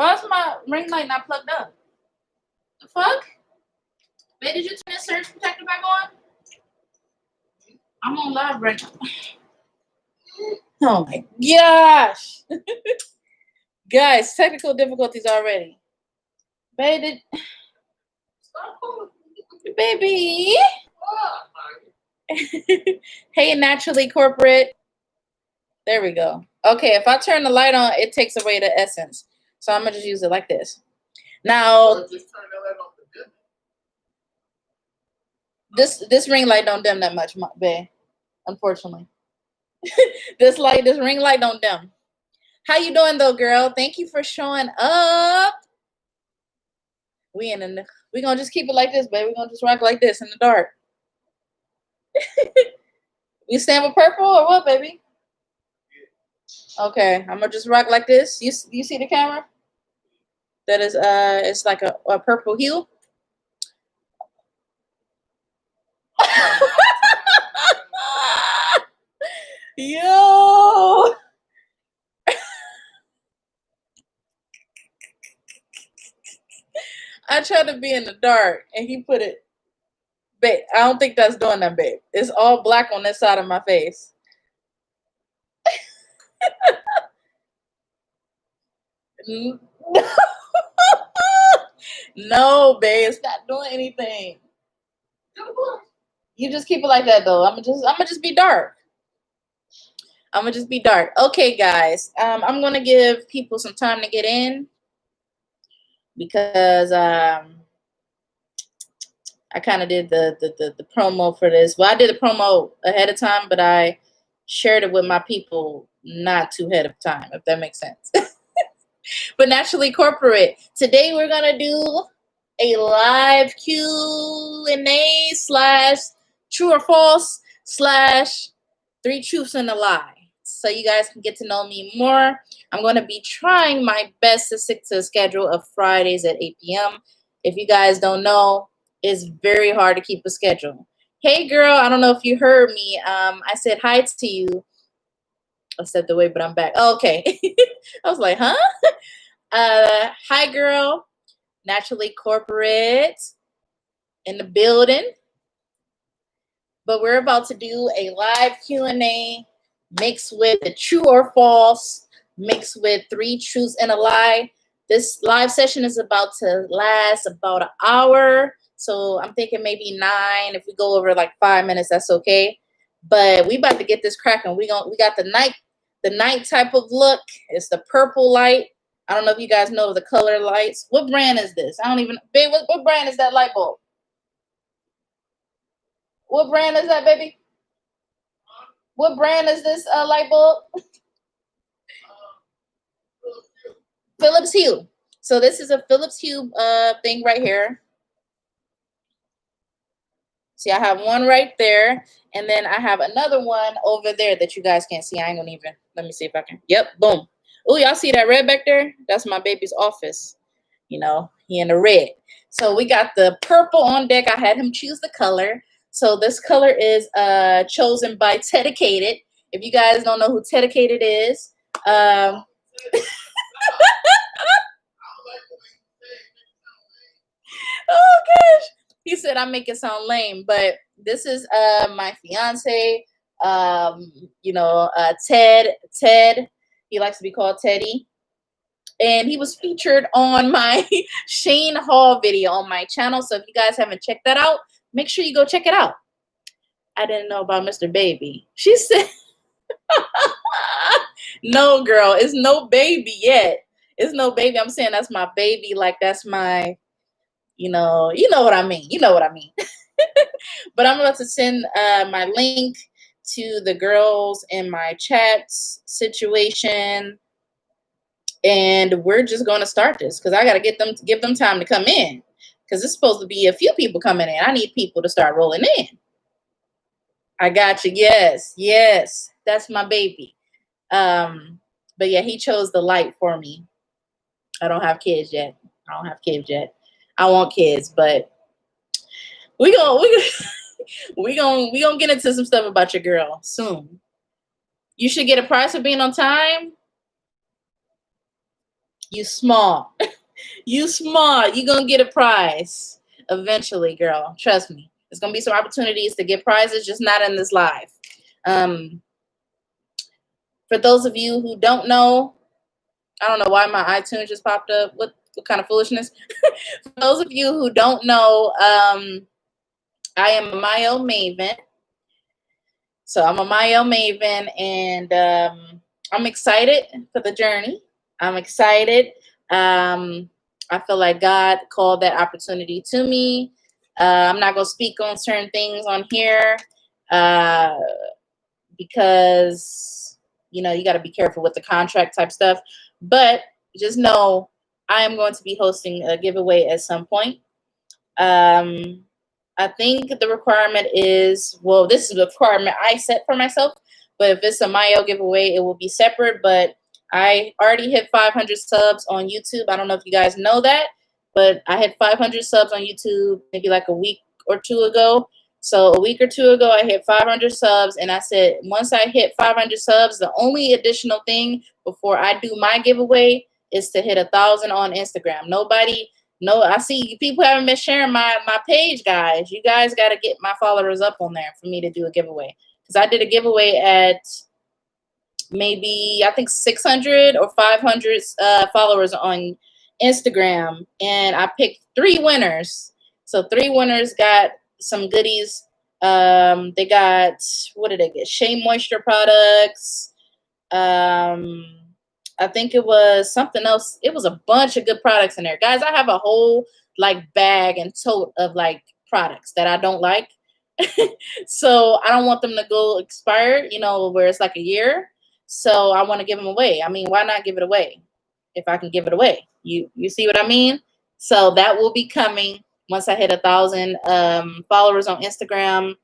Why is my ring light not plugged up? The fuck? Babe, did you turn the surge protector back on? I'm on live right now. Oh my gosh. Guys, technical difficulties already. Baby, baby. Hey, naturally corporate. There we go. Okay, if I turn the light on, it takes away the essence. So I'm gonna just use it like this. Now, this ring light don't dim that much, babe. Unfortunately, this ring light don't dim. How you doing though, girl? Thank you for showing up. We gonna just keep it like this, baby. We're gonna just rock like this in the dark. You stand with purple or what, baby? Okay, I'm gonna just rock like this. You see the camera? That is it's like a purple hue. Yo. I tried to be in the dark and he put it, babe, I don't think that's doing that, babe. It's all black on this side of my face. No, babe, it's not doing anything. You just keep it like that though. I'm gonna just be dark. I'm gonna just be dark. Okay, guys. I'm gonna give people some time to get in because I kind of did the promo for this. Well, I did the promo ahead of time, but I shared it with my people not too ahead of time, if that makes sense. But naturally corporate. Today we're gonna do a live Q&A / true or false / 3 truths and a lie. So you guys can get to know me more. I'm going to be trying my best to stick to a schedule of Fridays at 8 p.m. If you guys don't know, it's very hard to keep a schedule. Hey, girl, I don't know if you heard me. I said hi to you. I stepped away, but I'm back. Oh, okay. I was like, huh? Hi, girl. Naturally corporate in the building. But we're about to do a live Q&A mixed with a true or false, mixed with 3 truths and a lie. This live session is about to last about an hour. So I'm thinking maybe 9. If we go over like 5 minutes, that's okay. But we about to get this cracking. We got the night type of look. It's the purple light. I don't know if you guys know the color lights. What brand is this? I don't even, babe, what brand is that light bulb? What brand is that, baby? What brand is this light bulb? Philips Hue. So this is a Philips Hue thing right here. See, I have one right there. And then I have another one over there that you guys can't see. I ain't gonna even, let me see if I can. Yep, boom. Oh, y'all see that red back there? That's my baby's office. You know, he in the red. So we got the purple on deck. I had him choose the color. So this color is chosen by Dedicated. If you guys don't know who Dedicated is, oh gosh, he said I make it sound lame, but this is my fiance. You know, Ted. He likes to be called Teddy. And he was featured on my Shane Hall video on my channel. So if you guys haven't checked that out, make sure you go check it out. I didn't know about Mr. Baby. She said, no, girl, it's no baby yet. It's no baby. I'm saying that's my baby. Like, that's my, you know what I mean. You know what I mean. But I'm about to send my link to the girls in my chat situation. And we're just going to start this because I got to give them time to come in because it's supposed to be a few people coming in. I need people to start rolling in. I got you. Yes. Yes. That's my baby. But yeah, he chose the light for me. I don't have kids yet. I want kids, but we gonna get into some stuff about your girl soon. You should get a prize for being on time. You small. You small. You gonna get a prize eventually, girl. Trust me. There's gonna be some opportunities to get prizes, just not in this live. For those of you who don't know, I don't know why my iTunes just popped up. What kind of foolishness? For those of you who don't know, I am a Mayo Maven. So I'm a Mayo Maven, and I'm excited for the journey. I'm excited. I feel like God called that opportunity to me. I'm not going to speak on certain things on here because, you know, you got to be careful with the contract type stuff. But just know I am going to be hosting a giveaway at some point. I think the requirement is, well, this is the requirement I set for myself, but if it's a Mayo giveaway, it will be separate. But I already hit 500 subs on YouTube. I don't know if you guys know that, but I hit 500 subs on YouTube maybe like a week or two ago. So a week or two ago, I hit 500 subs, and I said, once I hit 500 subs, the only additional thing before I do my giveaway is to hit 1,000 on Instagram. No, I see people haven't been sharing my page, guys. You guys got to get my followers up on there for me to do a giveaway. Because I did a giveaway at maybe, I think, 600 or 500 followers on Instagram. And I picked 3 winners. So 3 winners got some goodies. They got, what did they get? Shea Moisture products. I think it was something else. It was a bunch of good products in there. Guys, I have a whole like bag and tote of like products that I don't like. So I don't want them to go expired, you know, where it's like a year. So I want to give them away. I mean, why not give it away if I can give it away? You see what I mean? So that will be coming once I hit 1,000 followers on Instagram.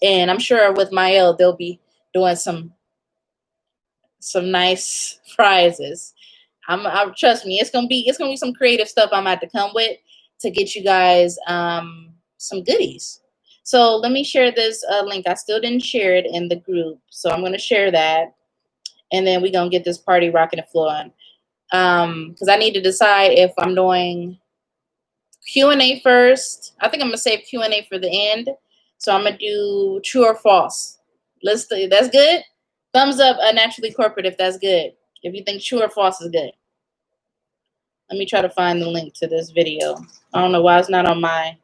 And I'm sure with Mael, they'll be doing some nice prizes. Trust me, it's gonna be some creative stuff I'm about to come with to get you guys some goodies. So let me share this link. I still didn't share it in the group, so I'm gonna share that, and then we're gonna get this party rocking and flowing. Because I need to decide if I'm doing Q&A first. I think I'm gonna save Q&A for the end. So I'm gonna do true or false. That's good. Thumbs up, Naturally Corporate, if that's good. If you think true or false is good. Let me try to find the link to this video. I don't know why it's not on my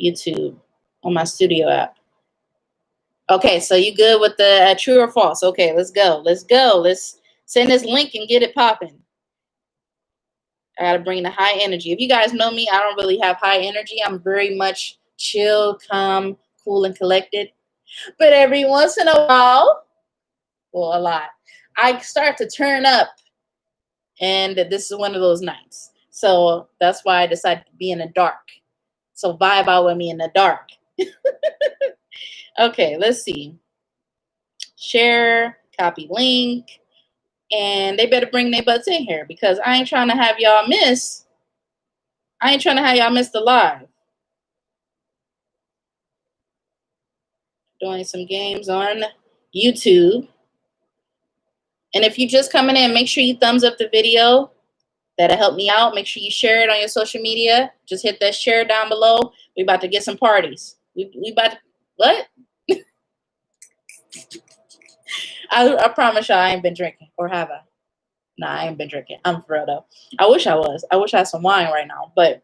YouTube, on my studio app. Okay, so you good with the true or false? Okay, let's go. Let's go. Let's send this link and get it popping. I got to bring the high energy. If you guys know me, I don't really have high energy. I'm very much chill, calm, cool, and collected. But every once in a while, well, a lot, I start to turn up, and this is one of those nights. So that's why I decided to be in the dark. So vibe out with me in the dark. Okay, let's see. Share, copy link, and they better bring their butts in here because I ain't trying to have y'all miss. I ain't trying to have y'all miss the live. Doing some games on YouTube. And if you're just coming in, make sure you thumbs up the video. That'll help me out. Make sure you share it on your social media. Just hit that share down below. We about to get some parties. We about to, what? I promise y'all I ain't been drinking. Or have I? Nah, I ain't been drinking. I'm for real though. I wish I was. I wish I had some wine right now. But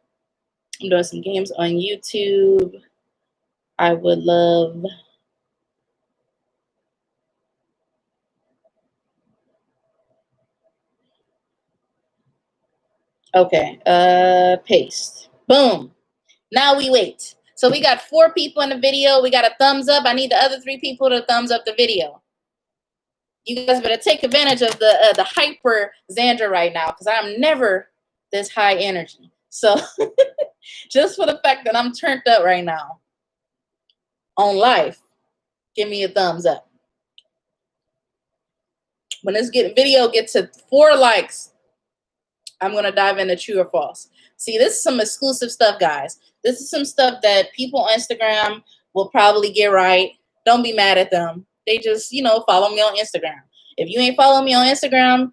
I'm doing some games on YouTube. I would love... Okay, paste. Boom. Now we wait. So we got 4 people in the video. We got a thumbs up. I need the other 3 people to thumbs up the video. You guys better take advantage of the hyper Xandra right now because I'm never this high energy. So just for the fact that I'm turned up right now on life, give me a thumbs up. When this video gets to 4 likes, I'm going to dive into true or false. See, this is some exclusive stuff, guys. This is some stuff that people on Instagram will probably get right. Don't be mad at them. They just, you know, follow me on Instagram. If you ain't following me on Instagram,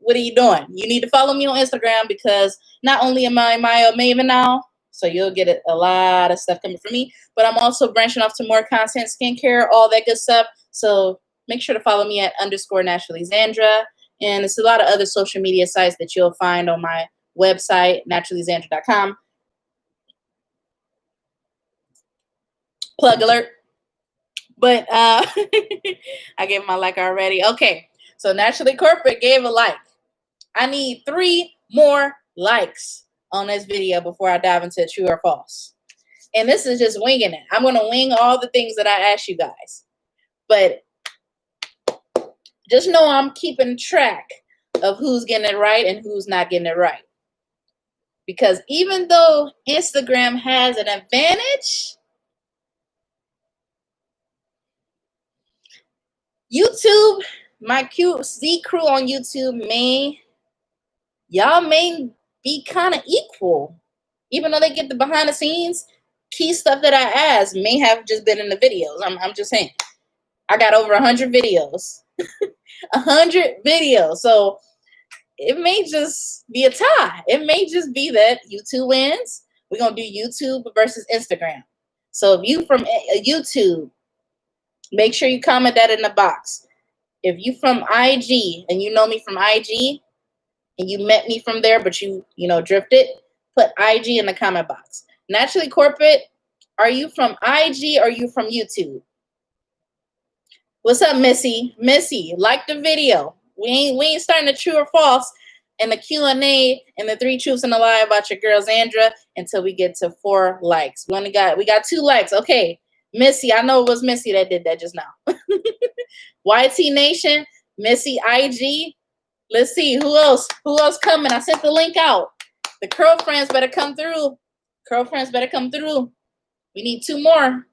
what are you doing? You need to follow me on Instagram because not only am I a Maven now, so you'll get a lot of stuff coming from me, but I'm also branching off to more content, skincare, all that good stuff. So make sure to follow me at _naturallyzandra. And it's a lot of other social media sites that you'll find on my website, naturallyzandra.com. Plug alert. But I gave my like already. Okay, so Naturally Corporate gave a like. I need 3 more likes on this video before I dive into true or false. And this is just winging it. I'm going to wing all the things that I asked you guys. But just know I'm keeping track of who's getting it right and who's not getting it right. Because even though Instagram has an advantage, YouTube, my QZ crew on YouTube y'all may be kind of equal. Even though they get the behind the scenes, key stuff that I asked may have just been in the videos. I'm just saying. I got over 100 videos. 100 videos. So it may just be a tie. It may just be that YouTube wins. We're going to do YouTube versus Instagram. So if you from YouTube, make sure you comment that in the box. If you from IG and you know me from IG and you met me from there, but you drifted, put IG in the comment box. Naturally Corporate, are you from IG or are you from YouTube? What's up, Missy? Missy, like the video. We ain't starting the true or false and the Q&A and the 3 truths and a lie about your girl Zandra until we get to 4 likes. We got 2 likes. Okay, Missy, I know it was Missy that did that just now. YT Nation, Missy IG. Let's see who else coming. I sent the link out. The curl friends better come through. Curl friends better come through. We need 2 more.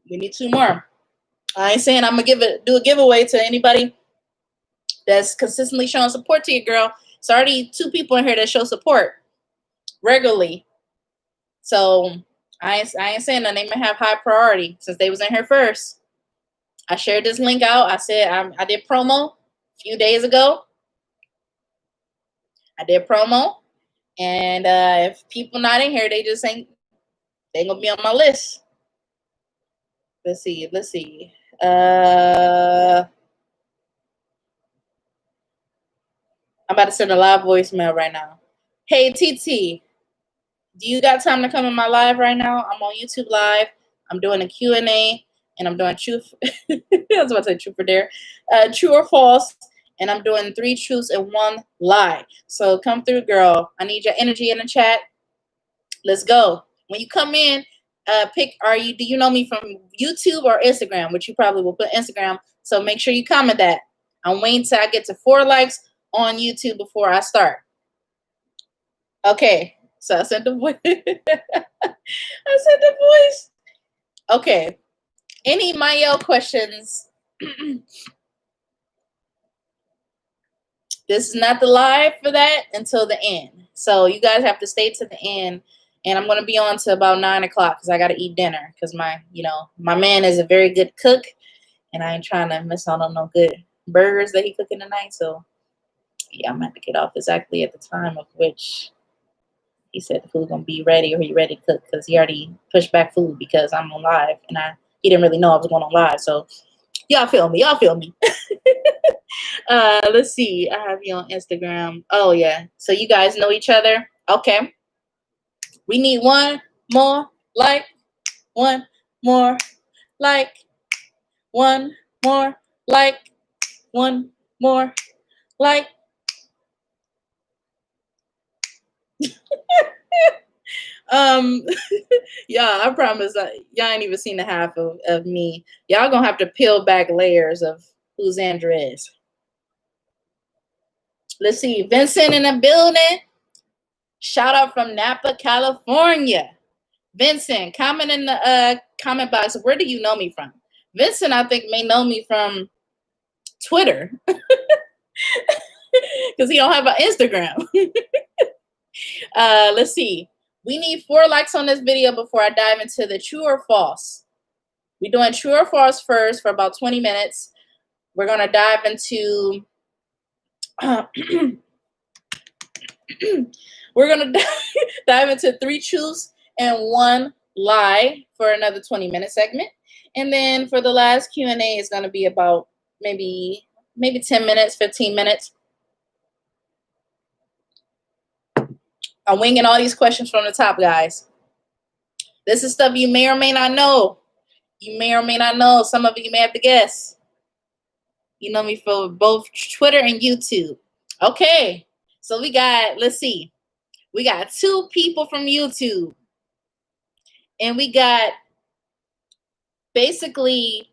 We need 2 more. I ain't saying I'm gonna do a giveaway to anybody that's consistently showing support to your girl. It's already 2 people in here that show support regularly. So I ain't saying that they may have high priority since they was in here first. I shared this link out. I said I did promo a few days ago. I did promo, and if people not in here, they gonna be on my list. Let's see. I'm about to send a live voicemail right now. Hey, TT, do you got time to come in my live right now? I'm on YouTube Live. I'm doing a Q&A, and I'm doing truth. I was about to say truth or dare. True or false, and I'm doing 3 truths and 1 lie. So come through, girl. I need your energy in the chat. Let's go. When you come in, do you know me from YouTube or Instagram? Which you probably will put Instagram. So make sure you comment that. I'm waiting till I get to 4 likes on YouTube before I start. Okay. So I sent the voice. Okay. Any Mayel questions? This is not the live for that until the end. So you guys have to stay to the end. And I'm going to be on to about 9 o'clock because I got to eat dinner. Because my man is a very good cook. And I ain't trying to miss out on no good burgers that he cooking tonight. So, yeah, I'm going to have to get off exactly at the time of which he said the food going to be ready or he ready to cook. Because he already pushed back food because I'm on live. And he didn't really know I was going on live. So, y'all feel me. Let's see. I have you on Instagram. Oh, yeah. So you guys know each other? Okay. We need 1 more like. 1 more like. 1 more like. 1 more like. Yeah, I promise y'all ain't even seen the half of me. Y'all gonna have to peel back layers of who Zandra is. Let's see. Vincent in the building. Shout out from Napa, California. Vincent, comment in the comment box. Where do you know me from? Vincent, I think, may know me from Twitter. Because he don't have an Instagram. Let's see. We need 4 likes on this video before I dive into the true or false. We're doing true or false first for about 20 minutes. We're going to dive into we're going to dive into 3 truths and 1 lie for another 20-minute segment. And then for the last Q&A is going to be about maybe 10 minutes, 15 minutes. I'm winging all these questions from the top, guys. This is stuff you may or may not know. You may or may not know. Some of you may have to guess. You know me for both Twitter and YouTube. Okay. So we got, let's see. We got 2 people from YouTube. And we got basically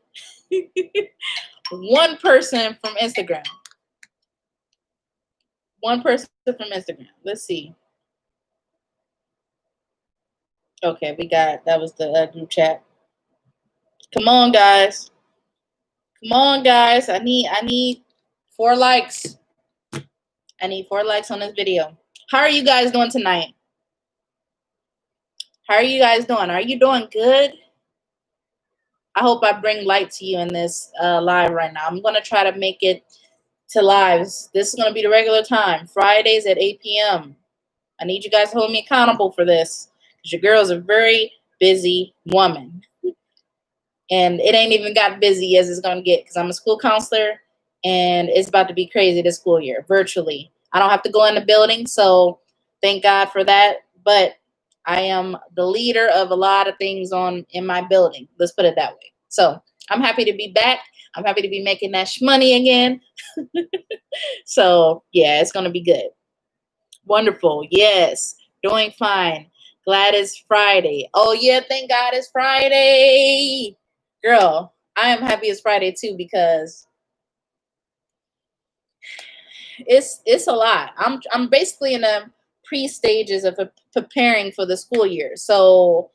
1 person from Instagram. 1 person from Instagram. Let's see. Okay, we got, that was the group chat. Come on, guys. Come on, guys. I need 4 likes. I need 4 likes on this video. How are you guys doing tonight? How are you guys doing? Are you doing good? I hope I bring light to you in this live right now. I'm going to try to make it to lives. This is going to be the regular time. Fridays at 8 p.m. I need you guys to hold me accountable for this. Because your girl's a very busy woman. And it ain't even got busy as it's going to get. Because I'm a school counselor. And it's about to be crazy this school year. Virtually. I don't have to go in the building. So thank God for that. But I am the leader of a lot of things in my building. Let's put it that way. So I'm happy to be back. I'm happy to be making that money again. So yeah, it's going to be good. Wonderful. Yes. Doing fine. Glad it's Friday. Oh yeah. Thank God it's Friday. Girl, I am happy it's Friday too, because it's a lot. I'm basically in the pre-stages of preparing for the school year. So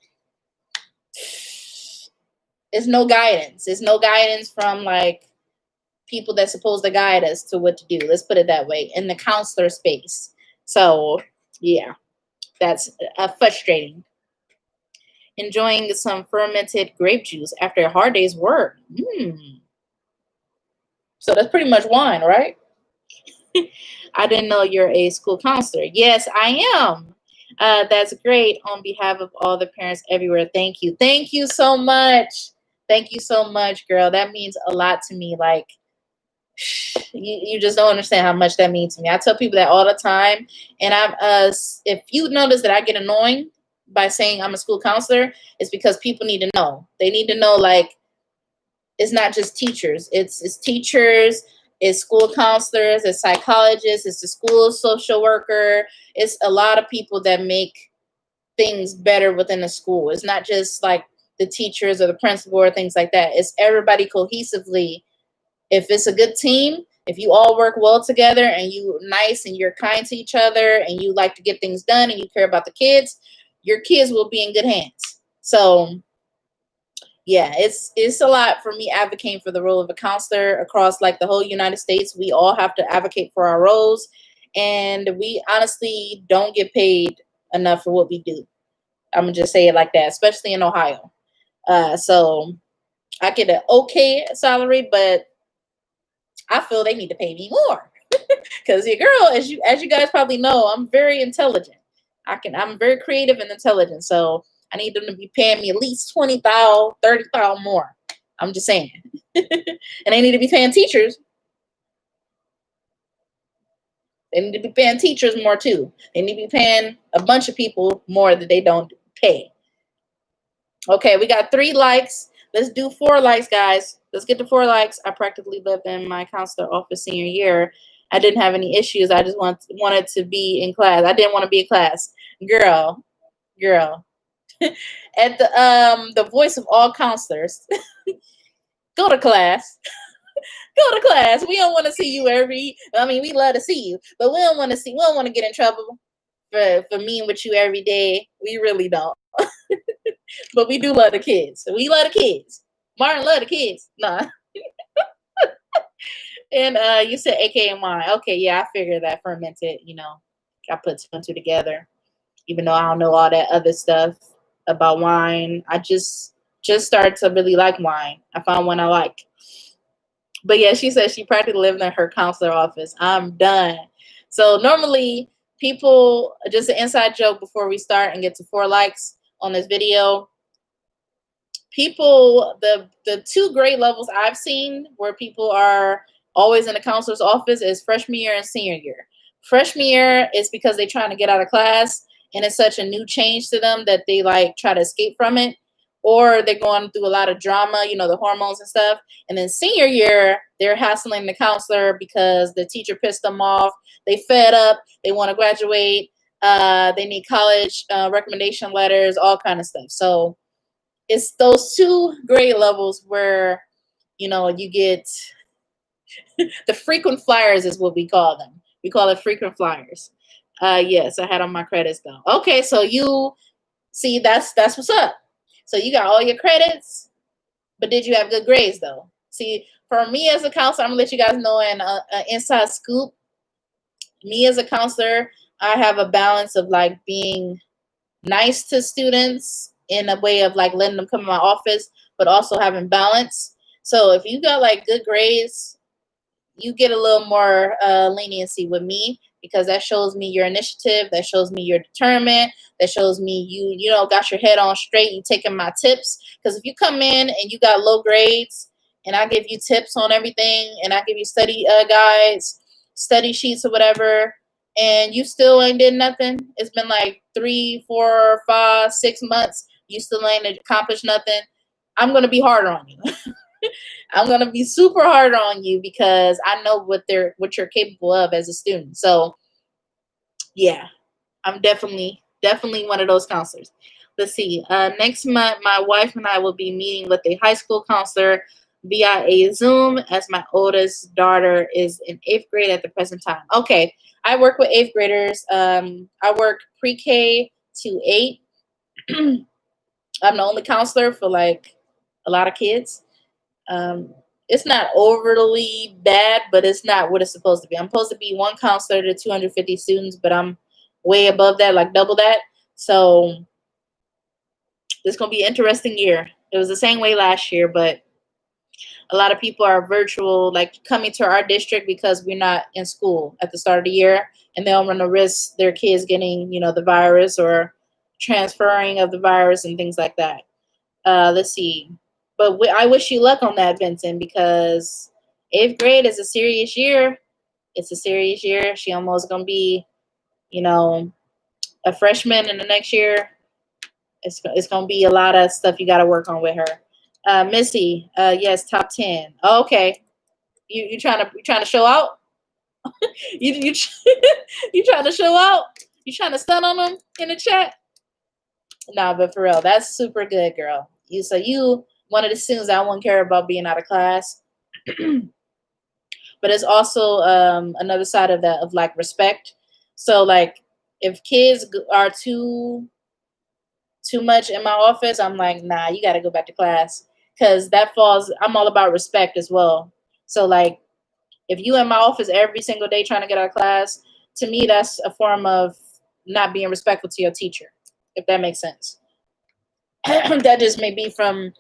it's no guidance. It's no guidance from like people that's supposed to guide us to what to do. Let's put it that way, in the counselor space. So yeah, that's frustrating. Enjoying some fermented grape juice after a hard day's work. So that's pretty much wine, right? I didn't know you're a school counselor. Yes, I am. That's great. On behalf of all the parents everywhere, thank you. Thank you so much. Thank you so much, girl. That means a lot to me. Like, you just don't understand how much that means to me. I tell people that all the time. And if you notice that I get annoying by saying I'm a school counselor, it's because people need to know. They need to know, like, it's not just teachers. It's teachers, it's school counselors, it's psychologists, it's the school social worker. It's a lot of people that make things better within the school. It's not just like the teachers or the principal or things like that. It's everybody cohesively. If it's a good team, if you all work well together and you nice and you're kind to each other and you like to get things done and you care about the kids, your kids will be in good hands. So yeah, it's a lot for me advocating for the role of a counselor across like the whole United States. We all have to advocate for our roles, and we honestly don't get paid enough for what we do. I'm gonna just say it like that, especially in Ohio. So I get an okay salary, but I feel they need to pay me more. Because your girl, as you guys probably know, I'm very intelligent. I'm very creative and intelligent. So I need them to be paying me at least $20,000, $30,000 more. I'm just saying. And they need to be paying teachers. They need to be paying teachers more too. They need to be paying a bunch of people more that they don't pay. Okay, we got 3 likes. Let's do 4 likes, guys. Let's get to 4 likes. I practically lived in my counselor office senior year. I didn't have any issues. I just wanted to be in class. I didn't want to be in class. Girl. At the voice of all counselors. Go to class. Go to class. We don't want to see you we love to see you, but we don't want to get in trouble for meeting with you every day. We really don't. But we do love the kids. We love the kids. Martin love the kids. Nah. And you said AK and wine. Okay, yeah, I figured that fermented, I put 2 and 2 together. Even though I don't know all that other stuff about wine. I just started to really like wine. I found one I like. But yeah, she said she practically lived in her counselor office. I'm done. So normally people, just an inside joke before we start and get to 4 likes on this video. People, the two grade levels I've seen where people are always in the counselor's office is freshman year and senior year. Freshman year is because they're trying to get out of class and it's such a new change to them that they like try to escape from it, or they're going through a lot of drama, you know, the hormones and stuff. And then senior year, they're hassling the counselor because the teacher pissed them off. They fed up. They want to graduate. They need college recommendation letters, all kind of stuff. So it's those two grade levels where, you know, you get the frequent flyers is what we call them. We call it frequent flyers. Yes, I had on my credits though. Okay, so you see, that's what's up. So you got all your credits, but did you have good grades though? See, for me as a counselor, I'm gonna let you guys know an inside scoop. Me as a counselor, I have a balance of like being nice to students in a way of like letting them come in my office, but also having balance. So if you got like good grades, you get a little more leniency with me because that shows me your initiative, that shows me you're determined, that shows me you know, got your head on straight, you taking my tips. Because if you come in and you got low grades and I give you tips on everything and I give you study guides, study sheets or whatever, and you still ain't did nothing, it's been like 3, 4, 5, 6 months, you still ain't accomplished nothing, I'm going to be harder on you. I'm gonna be super hard on you because I know what you're capable of as a student. So yeah, I'm definitely one of those counselors. Let's see. Next month, my wife and I will be meeting with a high school counselor via a Zoom, as my oldest daughter is in 8th grade at the present time. Okay, I work with 8th graders. I work pre-K to 8. I'm the only counselor for like a lot of kids. It's not overly bad, but it's not what it's supposed to be. I'm supposed to be one counselor to 250 students, but I'm way above that, like double that. So it's going to be an interesting year. It was the same way last year, but a lot of people are virtual, like coming to our district because we're not in school at the start of the year, and they don't run the risk their kids getting, you know, the virus or transferring of the virus and things like that. Let's see. But I wish you luck on that, Vincent, because 8th grade is a serious year. It's a serious year. She almost going to be, you know, a freshman in the next year. It's going to be a lot of stuff you got to work on with her. Missy, yes, top 10. Oh, okay. You trying to show out? you trying to show out? You trying to stun on them in the chat? Nah, but for real, that's super good, girl. You one of the students I won't care about being out of class. But it's also another side of that, of like respect. So like if kids are too much in my office, I'm like, nah, you got to go back to class, because that falls. I'm all about respect as well. So like if you in my office every single day trying to get out of class, to me that's a form of not being respectful to your teacher, if that makes sense. That just may be from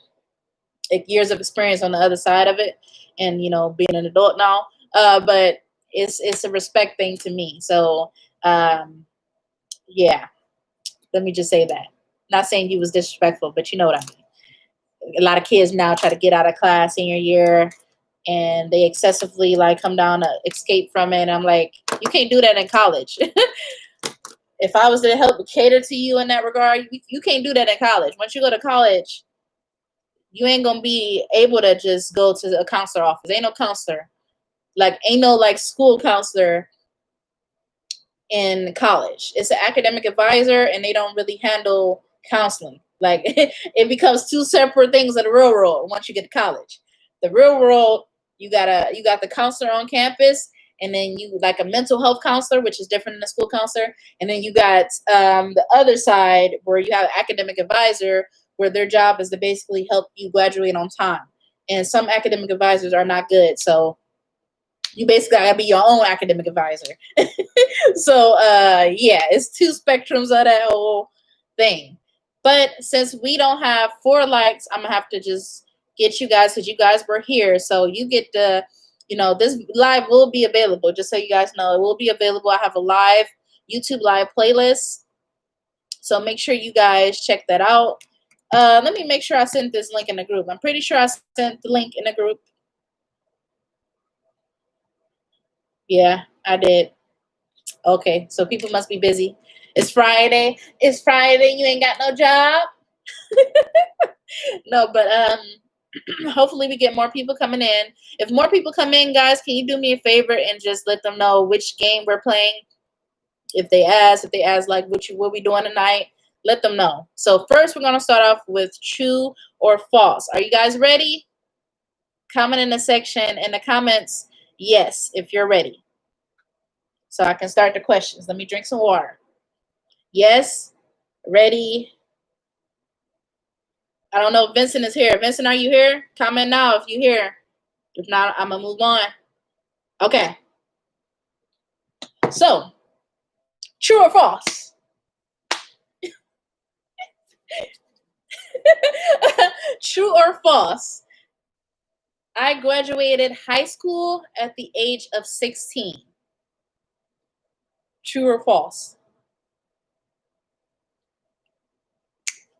like years of experience on the other side of it, and you know, being an adult now. But it's a respect thing to me. So yeah, let me just say that. Not saying you was disrespectful, but you know what I mean. A lot of kids now try to get out of class senior year, and they excessively like come down to escape from it. And I'm like, you can't do that in college. If I was to help cater to you in that regard, you can't do that in college. Once you go to college, you ain't gonna be able to just go to a counselor office. Ain't no counselor. Like, ain't no like school counselor in college. It's an academic advisor, and they don't really handle counseling. Like it becomes two separate things in the real world once you get to college. The real world, you got the counselor on campus, and then you like a mental health counselor, which is different than a school counselor. And then you got the other side where you have academic advisor, where their job is to basically help you graduate on time. And some academic advisors are not good. So you basically gotta be your own academic advisor. So yeah, it's two spectrums of that whole thing. But since we don't have 4 likes, I'm gonna have to just get you guys, because you guys were here. So you get the, this live will be available. Just so you guys know, it will be available. I have a live YouTube live playlist. So make sure you guys check that out. Let me make sure I sent this link in the group. I'm pretty sure I sent the link in the group. Yeah, I did. Okay, so people must be busy. It's Friday. It's Friday. You ain't got no job. No, but hopefully we get more people coming in. If more people come in, guys, can you do me a favor and just let them know which game we're playing? If they ask like what we doing tonight, let them know. So first we're gonna start off with true or false. Are you guys ready? Comment in the section in the comments, yes, if you're ready. So I can start the questions. Let me drink some water. Yes, ready. I don't know if Vincent is here. Vincent, are you here? Comment now if you're here. If not, I'm gonna move on. Okay. So, true or false? True or false? I graduated high school at the age of 16. True or false?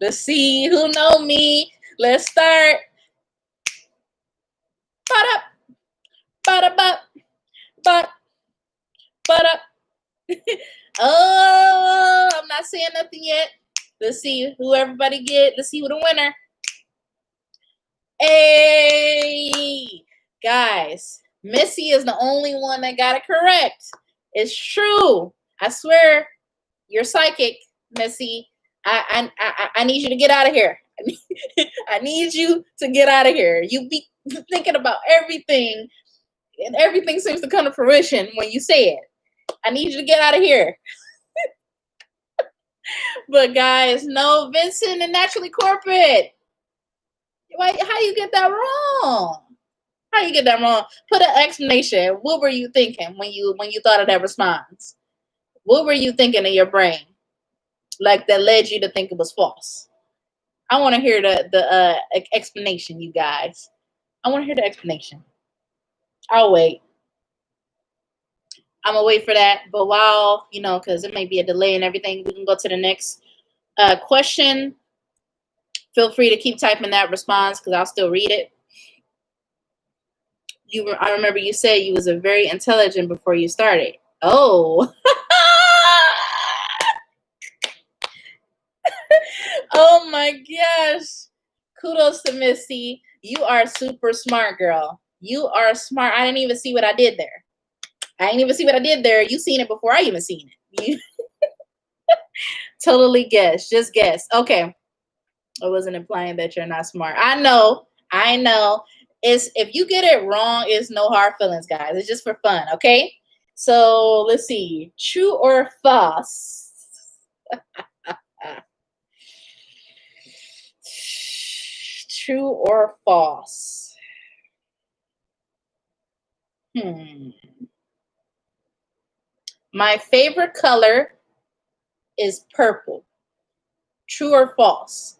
Let's see who know me. Let's start. Ba-da, ba-da, ba, ba-da. Oh, I'm not saying nothing yet. Let's see who everybody get. Let's see who the winner. Hey, guys, Missy is the only one that got it correct. It's true. I swear, you're psychic, Missy. I need you to get out of here. I need you to get out of here. You be thinking about everything, and everything seems to come to fruition when you say it. I need you to get out of here. But guys, no, Vincent and Naturally Corporate. How you get that wrong? How you get that wrong? Put an explanation. What were you thinking when you thought of that response? What were you thinking in your brain, like that led you to think it was false? I want to hear the explanation, you guys. I want to hear the explanation. I'll wait. I'm gonna wait for that. But while because it may be a delay and everything, we can go to the next question. Feel free to keep typing that response because I'll still read it. I remember you said you was a very intelligent before you started. Oh. Oh my gosh. Kudos to Missy. You are super smart, girl. You are smart. I didn't even see what I did there. You seen it before I even seen it. You totally guess. Just guess. Okay. I wasn't implying that you're not smart. I know. It's if you get it wrong, it's no hard feelings, guys. It's just for fun, okay? So let's see. True or false? True or false? My favorite color is purple. True or false?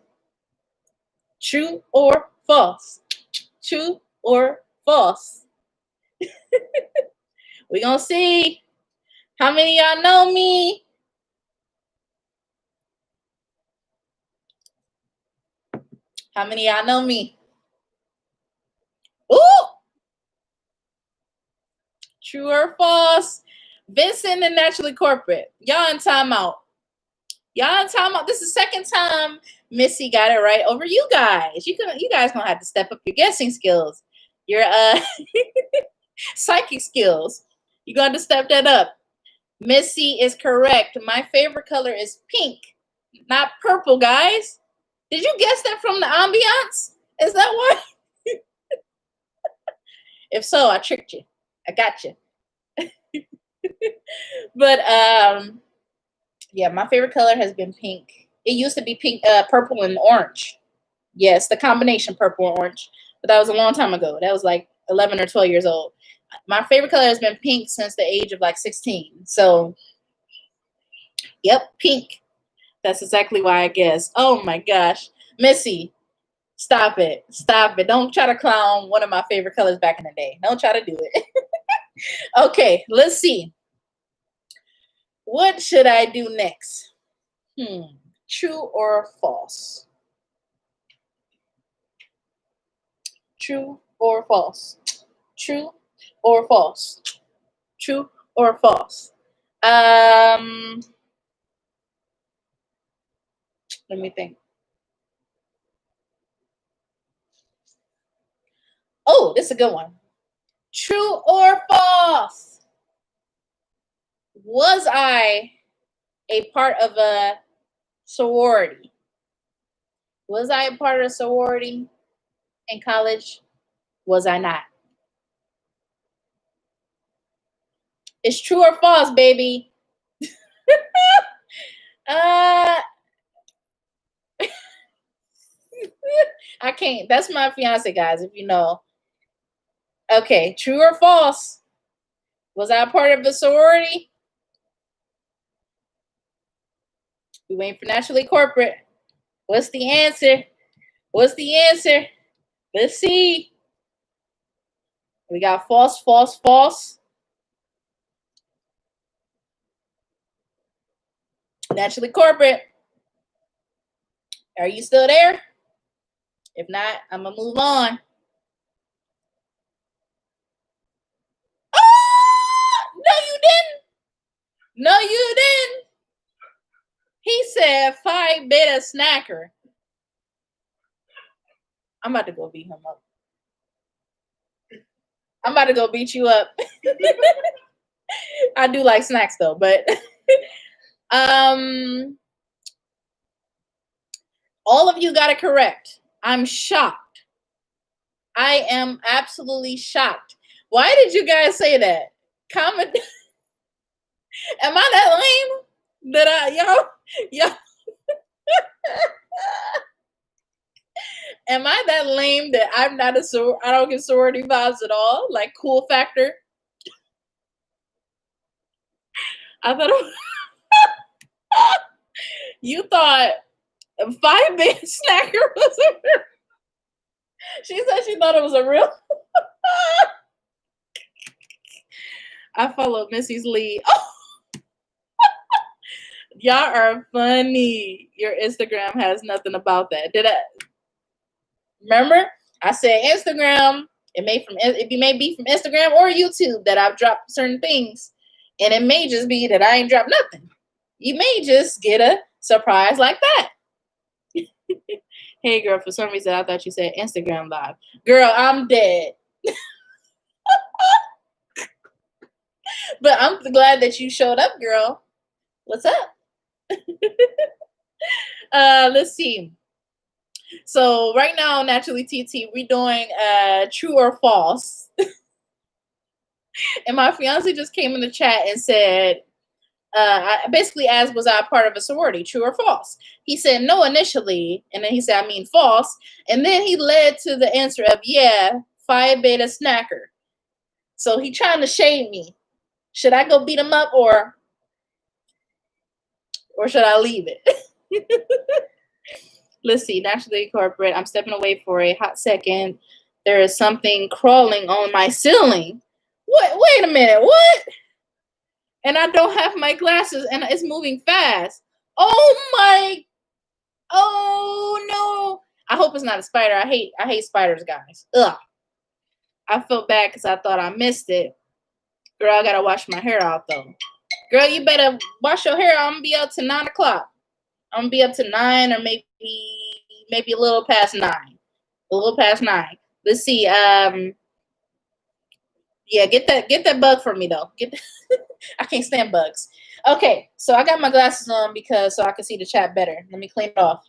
True or false? True or false? We're going to see. How many of y'all know me? How many of y'all know me? Ooh! True or false? Vincent and Naturally Corporate. Y'all in timeout. This is the second time Missy got it right over you guys. You guys gonna have to step up your guessing skills. Your psychic skills. You're gonna have to step that up. Missy is correct. My favorite color is pink, not purple, guys. Did you guess that from the ambiance? Is that why? If so, I tricked you. I got you. But yeah, my favorite color has been pink. It used to be pink, purple and orange. Yes, the combination purple and orange. But that was a long time ago. That was like 11 or 12 years old. My favorite color has been pink since the age of like 16. So, yep, pink. That's exactly why I guess. Oh my gosh. Missy, Stop it. Stop it. Don't try to clown one of my favorite colors back in the day. Don't try to do it. Okay, let's see. What should I do next? True or false? True or false? True or false? True or false? Let me think. Oh, this is a good one. True or false? Was I a part of a sorority? Was I a part of a sorority in college? Was I not? It's true or false, baby. uh I can't. That's my fiance, guys, if you know. Okay, true or false? Was I a part of a sorority? We waiting for naturally corporate. What's the answer? What's the answer? Let's see. We got false, false, false. Naturally corporate. Are you still there? If not, I'm gonna move on. Oh, no, you didn't. No, you didn't. He said Phi Beta snacker. I'm about to go beat him up. I'm about to go beat you up. I do like snacks though, but all of you got it correct. I'm shocked. I am absolutely shocked. Why did you guys say that? Comment. Am I that lame? That y'all? Am I that lame that I'm not I don't get sorority vibes at all? Like cool factor. I thought it was, you thought 5-man snacker was a real. She said she thought it was a real. I followed Missy's lead. Oh, y'all are funny. Your Instagram has nothing about that. Did I? Remember, I said Instagram. It may be from Instagram or YouTube that I've dropped certain things, and it may just be that I ain't dropped nothing. You may just get a surprise like that. Hey, girl, for some reason I thought you said Instagram live. Girl, I'm dead. But I'm glad that you showed up, girl. What's up? Let's see. So right now, naturally TT, we're doing true or false. And my fiance just came in the chat and said, I basically asked, was I a part of a sorority, true or false? He said no initially, and then he said, I mean false. And then he led to the answer of, yeah, Phi Beta snacker. So he trying to shade me. Should I go beat him up or should I leave it? Let's see, naturally corporate. I'm stepping away for a hot second. There is something crawling on my ceiling. What? Wait a minute. What? And I don't have my glasses and it's moving fast. Oh my. Oh no. I hope it's not a spider. I hate spiders, guys. Ugh. I felt bad because I thought I missed it. Girl, I gotta wash my hair out though. Girl, you better wash your hair. I'm gonna be up to 9 o'clock. I'm gonna be up to 9 or maybe a little past 9. A little past 9. Let's see. Yeah, get that bug for me though. I can't stand bugs. Okay, so I got my glasses on so I can see the chat better. Let me clean it off.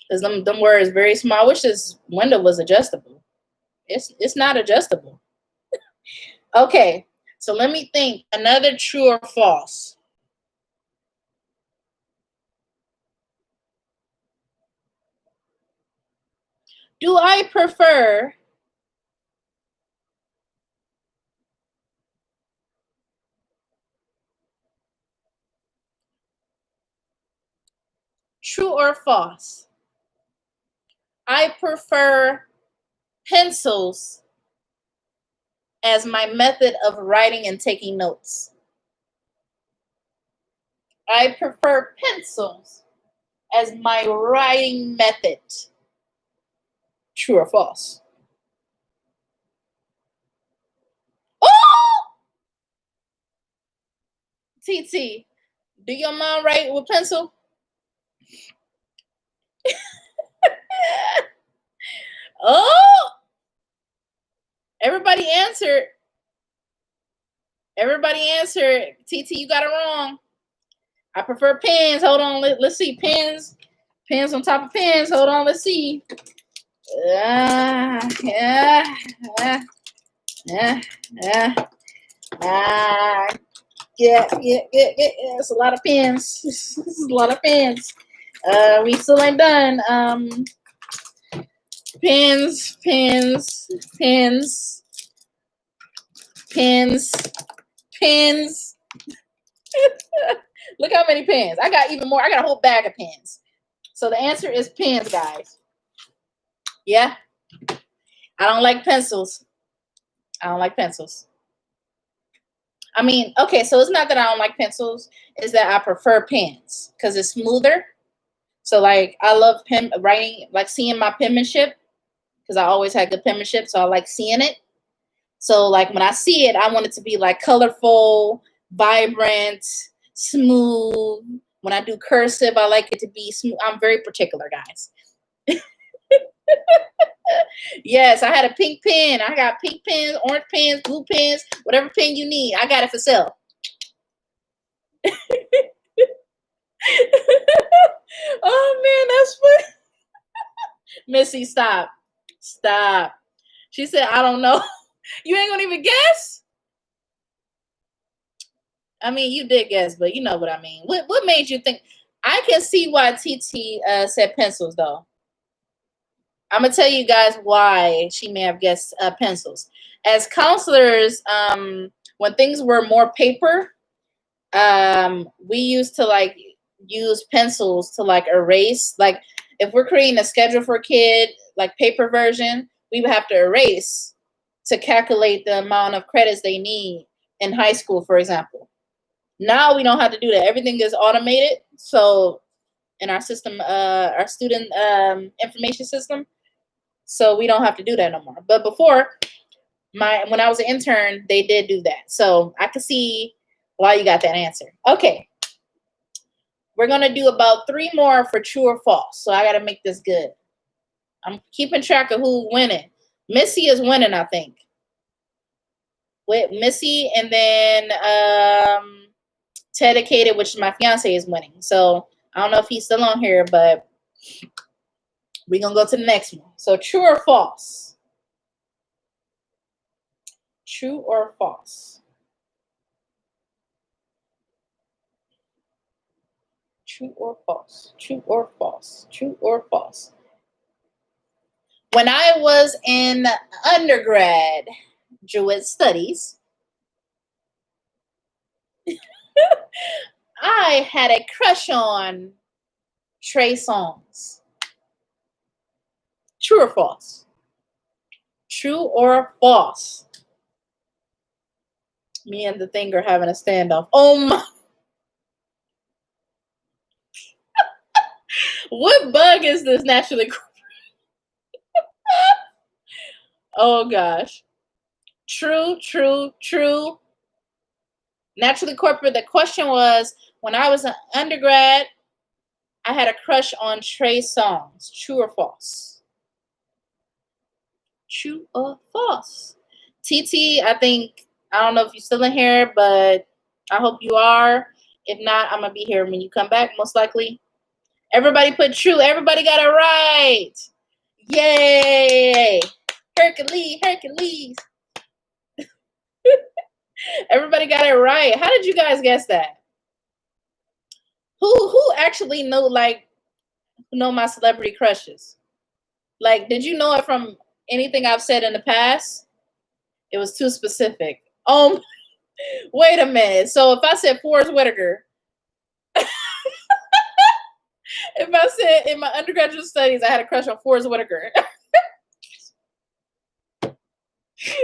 Because them words very small. I wish this window was adjustable. It's not adjustable. Okay, so let me think. Another true or false. Do I prefer true or false? I prefer pencils as my method of writing and taking notes. I prefer pencils as my writing method. True or false? Oh! TT, do your mom write with pencil? Oh! Everybody answered. Everybody answered. TT, you got it wrong. I prefer pens. Hold on. Let's see. Pens. Pens on top of pens. Hold on. Let's see. Yeah. It's a lot of pens. It's a lot of pens. We still ain't done. Pens. Look how many pens. I got even more. I got a whole bag of pens. So the answer is pens, guys. Yeah. I don't like pencils. I don't like pencils. I mean, okay, so it's not that I don't like pencils. It's that I prefer pens because it's smoother. So, like, I love pen writing, like seeing my penmanship because I always had good penmanship. So I like seeing it. So, like, when I see it, I want it to be, like, colorful, vibrant, smooth. When I do cursive, I like it to be smooth. I'm very particular, guys. Yes, I had a pink pen. I got pink pens, orange pens, blue pens, whatever pen you need. I got it for sale. Oh, man, that's funny. Missy, stop. Stop. She said, I don't know. You ain't gonna even guess? I mean, you did guess, but you know what I mean. What made you think? I can see why TT said pencils, though. I'm gonna tell you guys why she may have guessed pencils. As counselors, when things were more paper, we used to like use pencils to like erase. Like if we're creating a schedule for a kid, like paper version, we would have to erase to calculate the amount of credits they need in high school, for example. Now we don't have to do that. Everything is automated. So in our system, our student information system, so we don't have to do that no more. But before, when I was an intern, they did do that. So I could see why you got that answer. Okay. We're going to do about 3 more for true or false. So I got to make this good. I'm keeping track of who's winning. Missy is winning, I think. With Missy, and then Dedicated, which is my fiance, is winning. So I don't know if he's still on here, but we're going to go to the next one. So true or false? True or false? True or false? True or false? True or false? When I was in undergraduate studies, I had a crush on Trey Songz. True or false? True or false? Me and the thing are having a standoff. Oh my. What bug is this naturally? Oh gosh. True. Naturally corporate. The question was, when I was an undergrad, I had a crush on Trey Songz. True or false? True or false? TT, I think, I don't know if you're still in here, but I hope you are. If not, I'm going to be here when you come back, most likely. Everybody put true. Everybody got it right. Yay. Hercules. Everybody got it right. How did you guys guess that? Who actually know my celebrity crushes? Like, did you know it from anything I've said in the past? It was too specific. Wait a minute. So if I said Forrest Whitaker, If I said in my undergraduate studies I had a crush on Forrest Whitaker,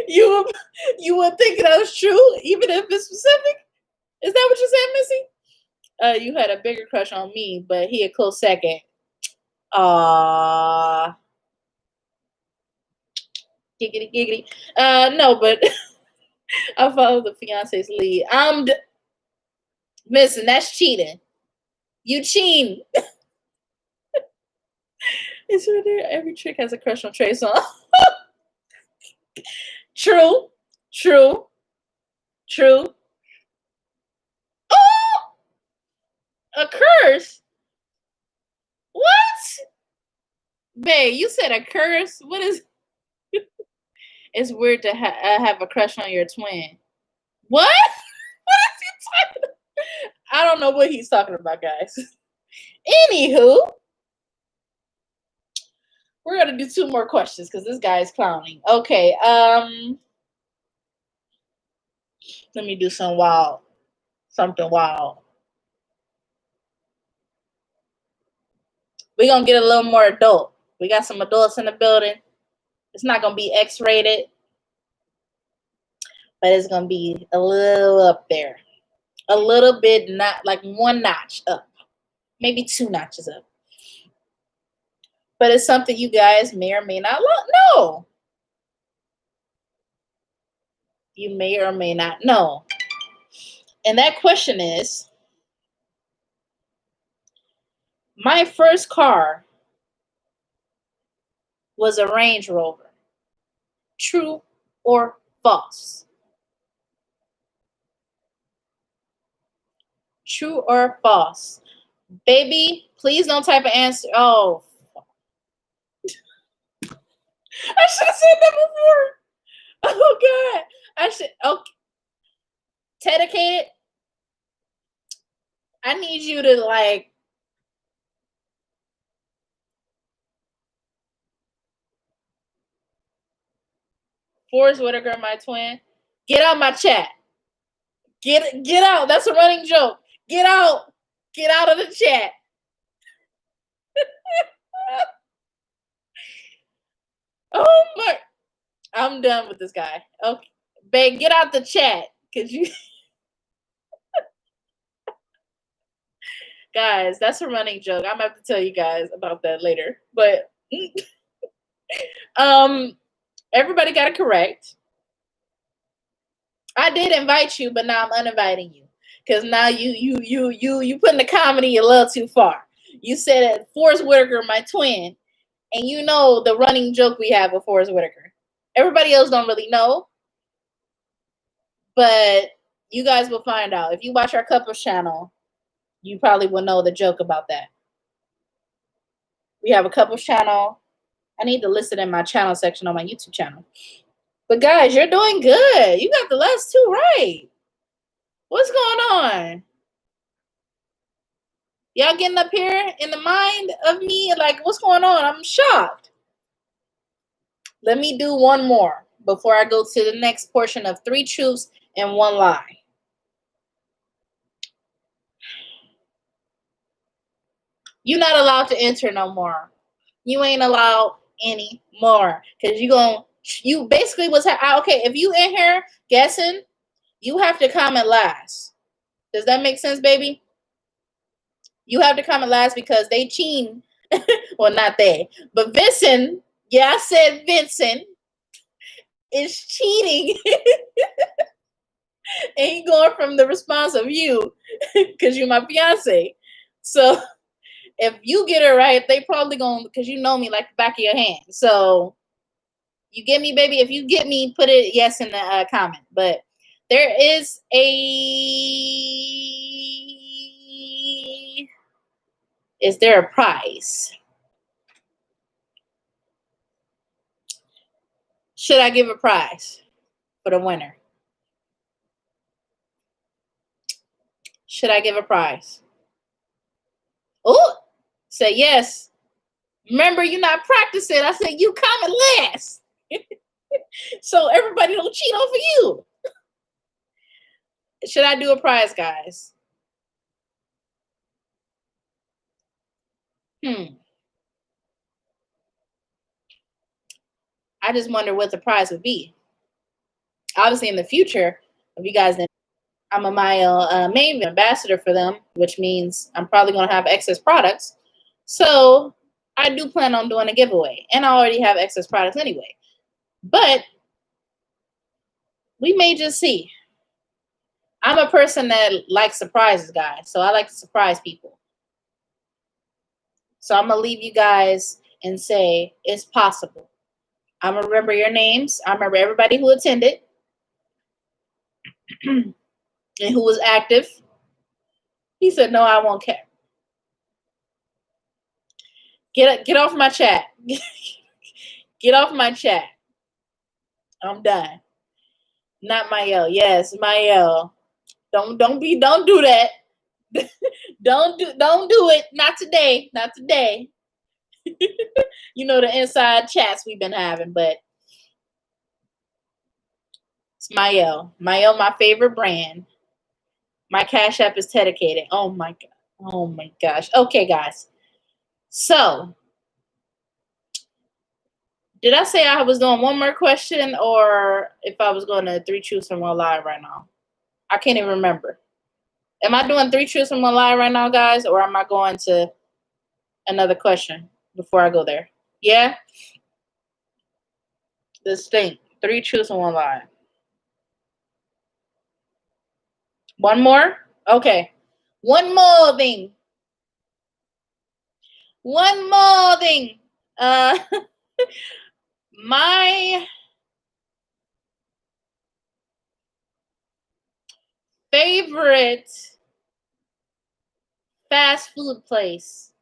you would think that was true, even if it's specific. Is that what you said, Missy? You had a bigger crush on me, but he a close second. Giggity giggity. No, but I follow the fiance's lead. I'm missing. That's cheating. You cheating. It's right there. Every trick has a crush on Trey Songz. True. True. True. Oh, a curse. What? Babe, you said a curse? What is... It's weird to have a crush on your twin. What? What is he talking about? I don't know what he's talking about, guys. Anywho, we're gonna do 2 more questions because this guy is clowning. Okay, let me do something wild. We're gonna get a little more adult. We got some adults in the building. It's not gonna be X-rated, but it's gonna be a little up there. A little bit, not like 1 notch up. Maybe 2 notches up. But it's something you guys may or may not know. You may or may not know. And that question is, my first car was a Range Rover. True or false? True or false? Baby, please don't type an answer. Oh. I should have said that before. Oh, God. I should. Okay. Dedicated. I need you to, like, Forrest Whitaker, my twin. Get out my chat. Get out. That's a running joke. Get out. Get out of the chat. Oh my. I'm done with this guy. Okay. Babe, get out the chat. Cause you guys, that's a running joke. I'm gonna have to tell you guys about that later. But everybody got it correct. I did invite you, but now I'm uninviting you. Because now you putting the comedy a little too far. You said Forrest Whitaker, my twin, and you know the running joke we have with Forrest Whitaker. Everybody else don't really know, but you guys will find out. If you watch our couples channel, you probably will know the joke about that. We have a couples channel. I need to list it in my channel section on my YouTube channel. But guys, you're doing good. You got the last 2 right. What's going on? Y'all getting up here in the mind of me? Like, what's going on? I'm shocked. Let me do 1 more before I go to the next portion of 3 truths and 1 lie. You're not allowed to enter no more. You ain't allowed any more. Because you basically was, okay, if you in here guessing, you have to comment last. Does that make sense, baby? You have to comment last because they cheating. Well, not they, but Vincent. Yeah, I said Vincent is cheating. And he going from the response of you because you're my fiance. So if you get it right, they probably going, because you know me like the back of your hand. So you get me, baby? If you get me, put it yes in the comment. But there is is there a prize? Should I give a prize for the winner? Should I give a prize? Oh, say yes. Remember, you're not practicing. I said you comment last. So everybody don't cheat over you. Should I do a prize, guys? I just wonder what the prize would be. Obviously, in the future, if you guys didn't, I'm a Mayo main ambassador for them, which means I'm probably going to have excess products. So I do plan on doing a giveaway, and I already have excess products anyway. But we may just see. I'm a person that likes surprises, guys. So I like to surprise people. So I'm going to leave you guys and say it's possible. I'm going to remember your names. I remember everybody who attended and who was active. He said, no, I won't care. Get off my chat. Get off my chat. I'm done. Not Mayo. Yes, Mayo. Don't do that. Don't do it. Not today. Not today. You know the inside chats we've been having, but it's Mayo. Mayo, my favorite brand. My Cash App is dedicated. Oh my god. Oh my gosh. Okay, guys. So, did I say I was doing one more question, or if I was going to 3 Truths and 1 Lie right now? I can't even remember. Am I doing 3 Truths and 1 Lie right now, guys, or am I going to another question before I go there? Yeah? Distinct. 3 Truths and 1 Lie. One more? Okay. One more thing. One more thing. My favorite fast food place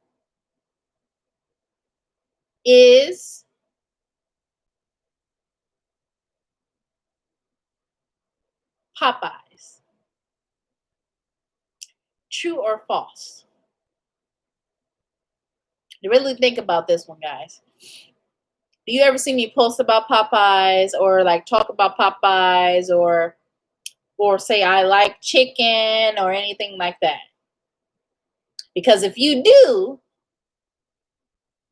is Popeyes. True or false? You really think about this one, guys. Do you ever see me post about Popeyes or like talk about Popeyes or say I like chicken or anything like that? Because if you do,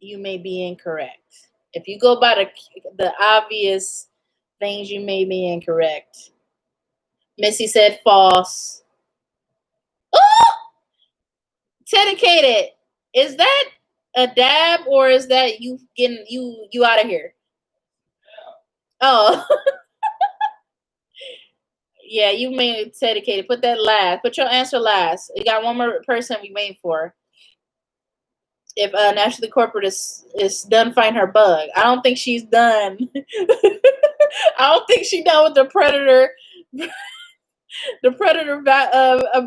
you may be incorrect. If you go by the obvious things, you may be incorrect. Missy said false. Oh! Dedicated. Is that a dab or is that you getting you out of here? Oh. Yeah, you may dedicated. Put that last. Put your answer last. You got one more person we waiting for. If Naturally Corporate is done find her bug. I don't think she's done. I don't think she's done with the predator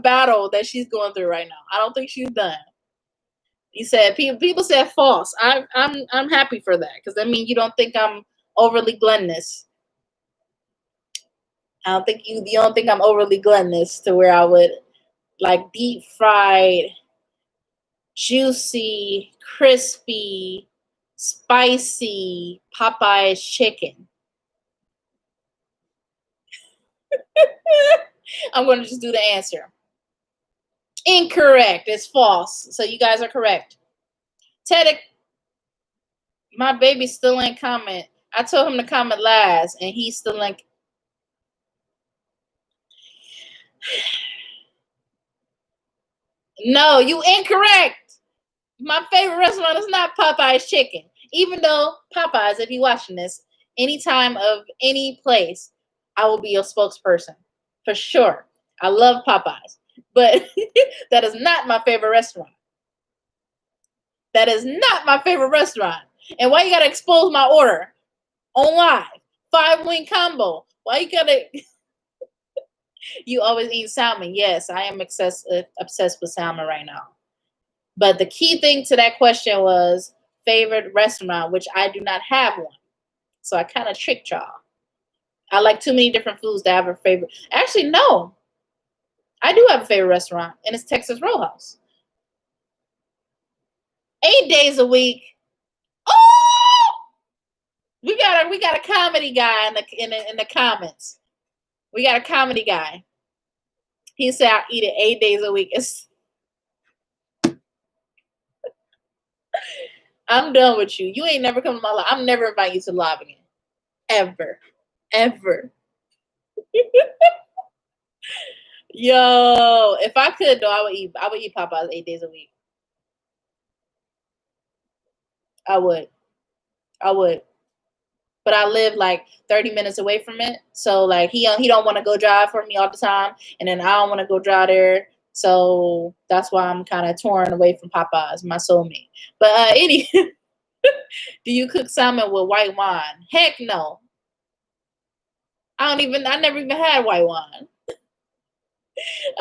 battle that she's going through right now. I don't think she's done. You said people said false. I'm happy for that because that means you don't think I'm overly gluttonous. I don't think you don't think I'm overly gluttonous to where I would like deep fried, juicy, crispy, spicy Popeye's chicken. I'm going to just do the answer. Incorrect. It's false. So you guys are correct. Ted, my baby still ain't comment. I told him to comment last, and he's still like. No, you incorrect. My favorite restaurant is not Popeye's chicken. Even though Popeyes, if you're watching this, anytime of any place, I will be your spokesperson. For sure. I love Popeyes. But that is not my favorite restaurant. That is not my favorite restaurant. And why you gotta expose my order on live? 5-wing combo. Why you gotta... You always eat salmon. Yes, I am obsessed with salmon right now. But the key thing to that question was favorite restaurant, which I do not have one. So I kind of tricked y'all. I like too many different foods to have a favorite. Actually, no. I do have a favorite restaurant, and it's Texas Roadhouse. 8 days a week. Oh! We got a comedy guy in the comments. We got a comedy guy. He said I eat it 8 days a week. I'm done with you. You ain't never come to my live. I'm never inviting you to live again. Ever. Ever. Yo, if I could though, I would eat Popeyes 8 days a week. I would. I would. But I live like 30 minutes away from it. So like he don't want to go drive for me all the time. And then I don't want to go drive there. So that's why I'm kind of torn away from Popeyes, my soulmate. But do you cook salmon with white wine? Heck no. I never even had white wine.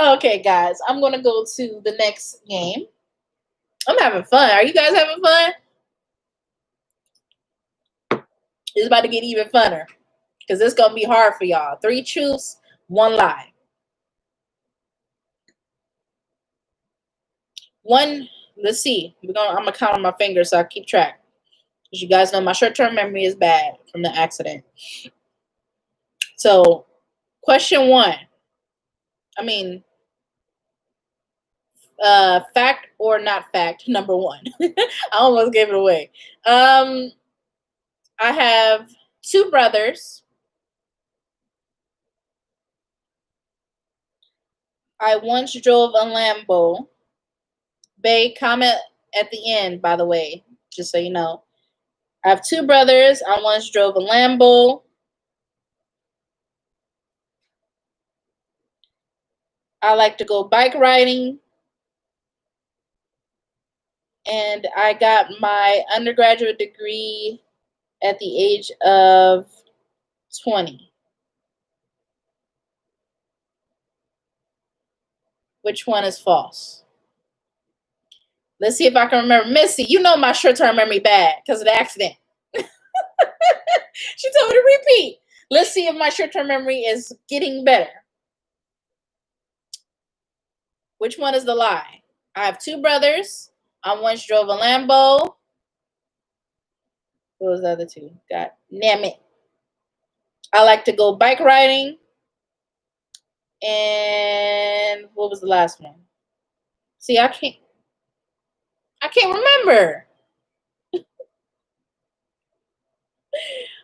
Okay, guys, I'm gonna go to the next game. I'm having fun. Are you guys having fun? It's about to get even funner because it's gonna be hard for y'all. 3 truths, 1 lie. Let's see. I'm gonna count on my fingers so I keep track. As you guys know, my short-term memory is bad from the accident. So, question 1. Fact or not fact, number 1. I almost gave it away. I have 2 brothers. I once drove a Lambo. Bay, comment at the end, by the way, just so you know. I have 2 brothers. I once drove a Lambo. I like to go bike riding. And I got my undergraduate degree at the age of 20. Which one is false? Let's see if I can remember. Missy, you know my short-term memory bad because of the accident. She told me to repeat. Let's see if my short-term memory is getting better. Which one is the lie? I have 2 brothers. I once drove a Lambo. What was the other 2? God damn it. I like to go bike riding. And what was the last one? See, I can't remember.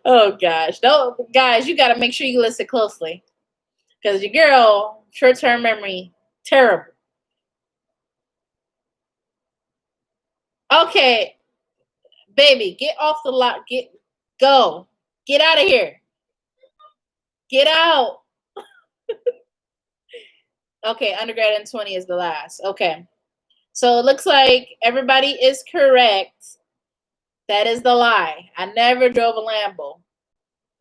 Oh gosh. No, guys, you gotta make sure you listen closely. Because your girl, short-term memory, terrible. Okay, baby, get off the lot. Go. Get out of here. Get out. Okay, undergrad in 20 is the last. Okay. So it looks like everybody is correct. That is the lie. I never drove a Lambo.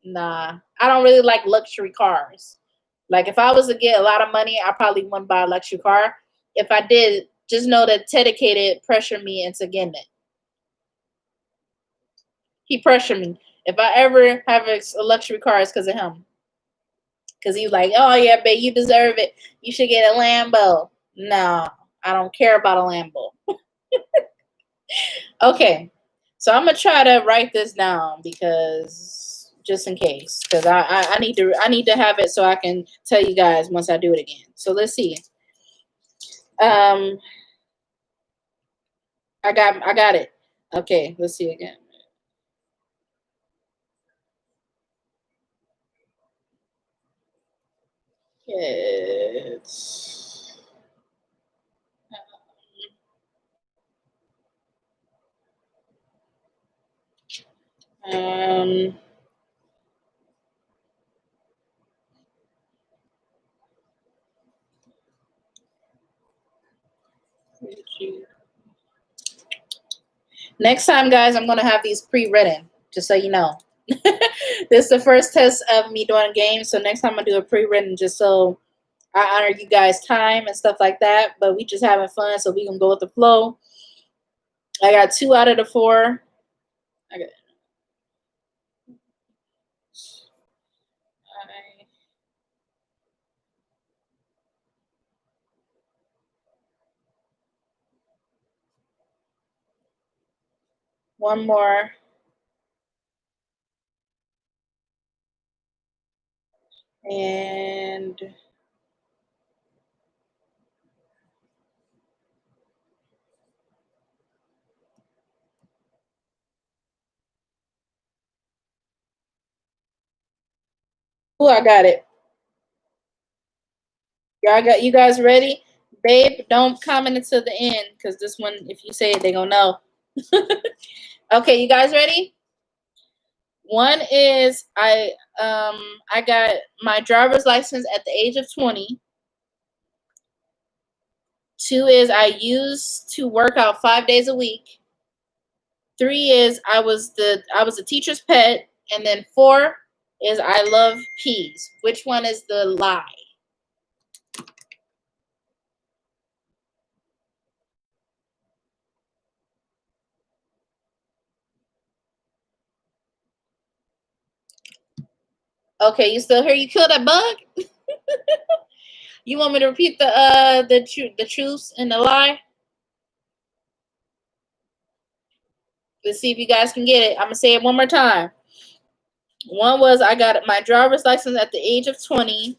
Nah. I don't really like luxury cars. Like if I was to get a lot of money, I probably wouldn't buy a luxury car. If I did, just know that Dedicated pressured me into getting it. He pressured me. If I ever have a luxury car, it's because of him. Because he was like, oh, yeah, babe, you deserve it. You should get a Lambo. No, I don't care about a Lambo. Okay, so I'm going to try to write this down because just in case. Because I need to have it so I can tell you guys once I do it again. So let's see. I got it. Okay, let's see again. It's next time, guys, I'm gonna have these pre-written, just so you know. This is the first test of me doing a game, so next time I do a pre-written, just so I honor you guys' time and stuff like that. But we just having fun, so we can go with the flow. I got 2 out of the 4. I got one more. And Ooh, I got it. Y'all got you guys ready? Babe, don't comment until the end because this one, if you say it, they gonna know. Okay, you guys ready? One is I got my driver's license at the age of 20. Two is I used to work out 5 days a week. Three is I was a teacher's pet, and then four is I love peas. Which one is the lie? Okay, you still here? You killed that bug? You want me to repeat the truths and the lie? Let's see if you guys can get it. I'm gonna say it one more time. One was I got my driver's license at the age of 20.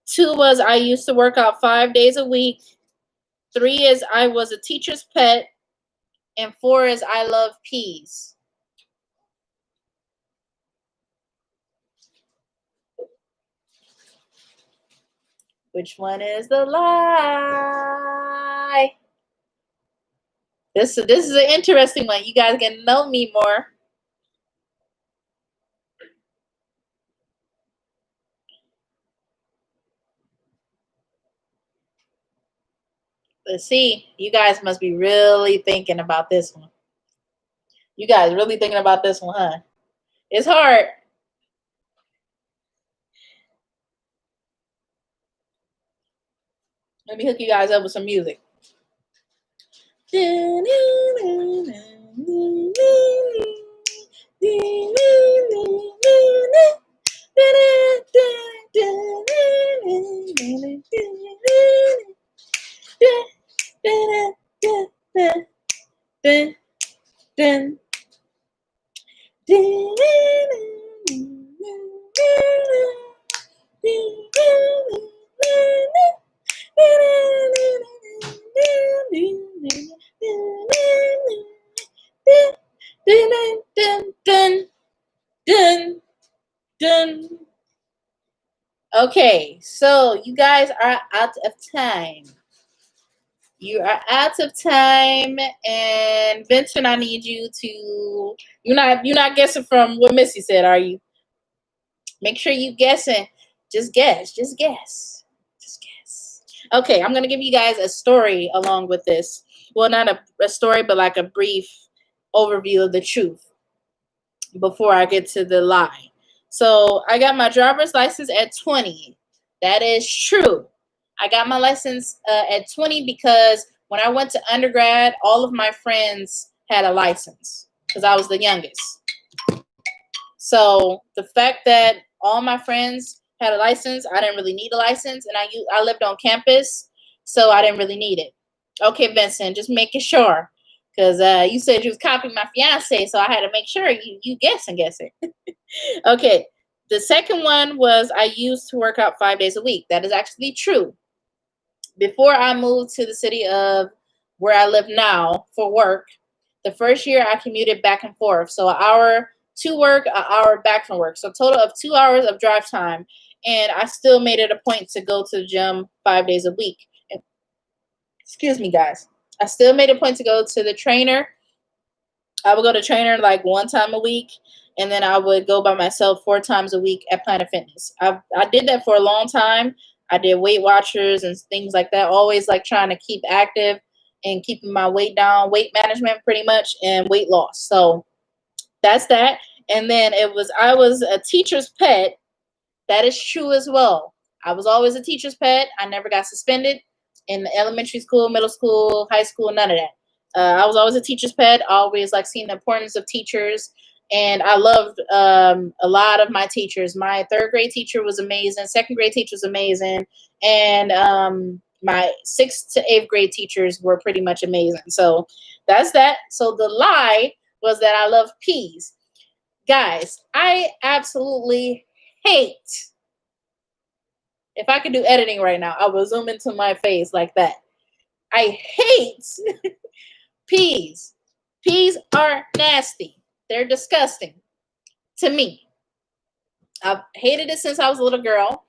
Two was I used to work out 5 days a week. Three is I was a teacher's pet. And four is I love peas. Which one is the lie? This is an interesting one. You guys get to know me more. Let's see. You guys must be really thinking about this one. You guys really thinking about this one, huh? It's hard. Let me hook you guys up with some music. Okay, so you guys are out of time. You are out of time, and Vincent, I need you to. You're not guessing from what Missy said, are you? Make sure you guessing. Just guess. Just guess. Just guess. Okay, I'm gonna give you guys a story along with this. Well, not a story, but like a brief overview of the truth before I get to the lie. So I got my driver's license at 20. That is true. I got my license at 20 because when I went to undergrad, all of my friends had a license because I was the youngest. So the fact that all my friends had a license, I didn't really need a license, and I lived on campus, so I didn't really need it. Okay, Vincent, just making sure, because you said you was copying my fiance, so I had to make sure you guessing. Okay, the second one was I used to work out 5 days a week. That is actually true. Before I moved to the city of where I live now for work, the first year I commuted back and forth. So an hour to work, an hour back from work. So a total of 2 hours of drive time. And I still made it a point to go to the gym 5 days a week. And, excuse me, guys. I still made a point to go to the trainer. I would go to trainer like 1 time a week, and then I would go by myself 4 times a week at Planet Fitness. I did that for a long time. I did Weight Watchers and things like that, always like trying to keep active and keeping my weight down, weight management pretty much, and weight loss. So that's that. And then I was a teacher's pet. That is true as well. I was always a teacher's pet. I never got suspended in elementary school, middle school, high school, none of that. I was always a teacher's pet. I always like seeing the importance of teachers, and I loved a lot of my teachers. My third grade teacher was amazing. Second grade teacher was amazing, and my sixth to eighth grade teachers were pretty much amazing. So that's that. So the lie was that I love peas. Guys, I absolutely hate. If I could do editing right now, I would zoom into my face like that. I hate peas. Peas are nasty. They're disgusting to me. I've hated it since I was a little girl,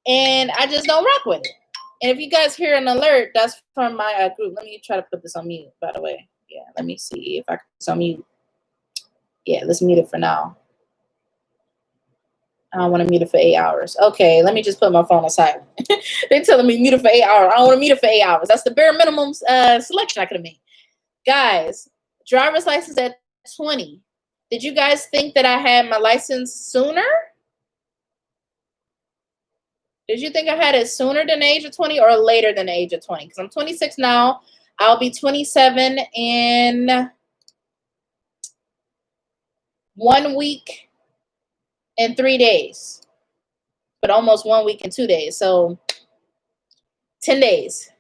and I just don't rock with it. And if you guys hear an alert, that's from my group. Let me try to put this on mute, by the way. Yeah, let me see if I can put this on mute. Yeah, let's mute it for now. I don't want to mute it for 8 hours. Okay, let me just put my phone on silent. They're telling me mute it for 8 hours. I don't want to mute it for 8 hours. That's the bare minimum selection I could have made. Guys, driver's license at 20. Did you guys think that I had my license sooner? Did you think I had it sooner than the age of 20 or later than the age of 20? Because I'm 26 now. I'll be 27 in 1 week and 3 days. But almost 1 week and 2 days. So 10 days.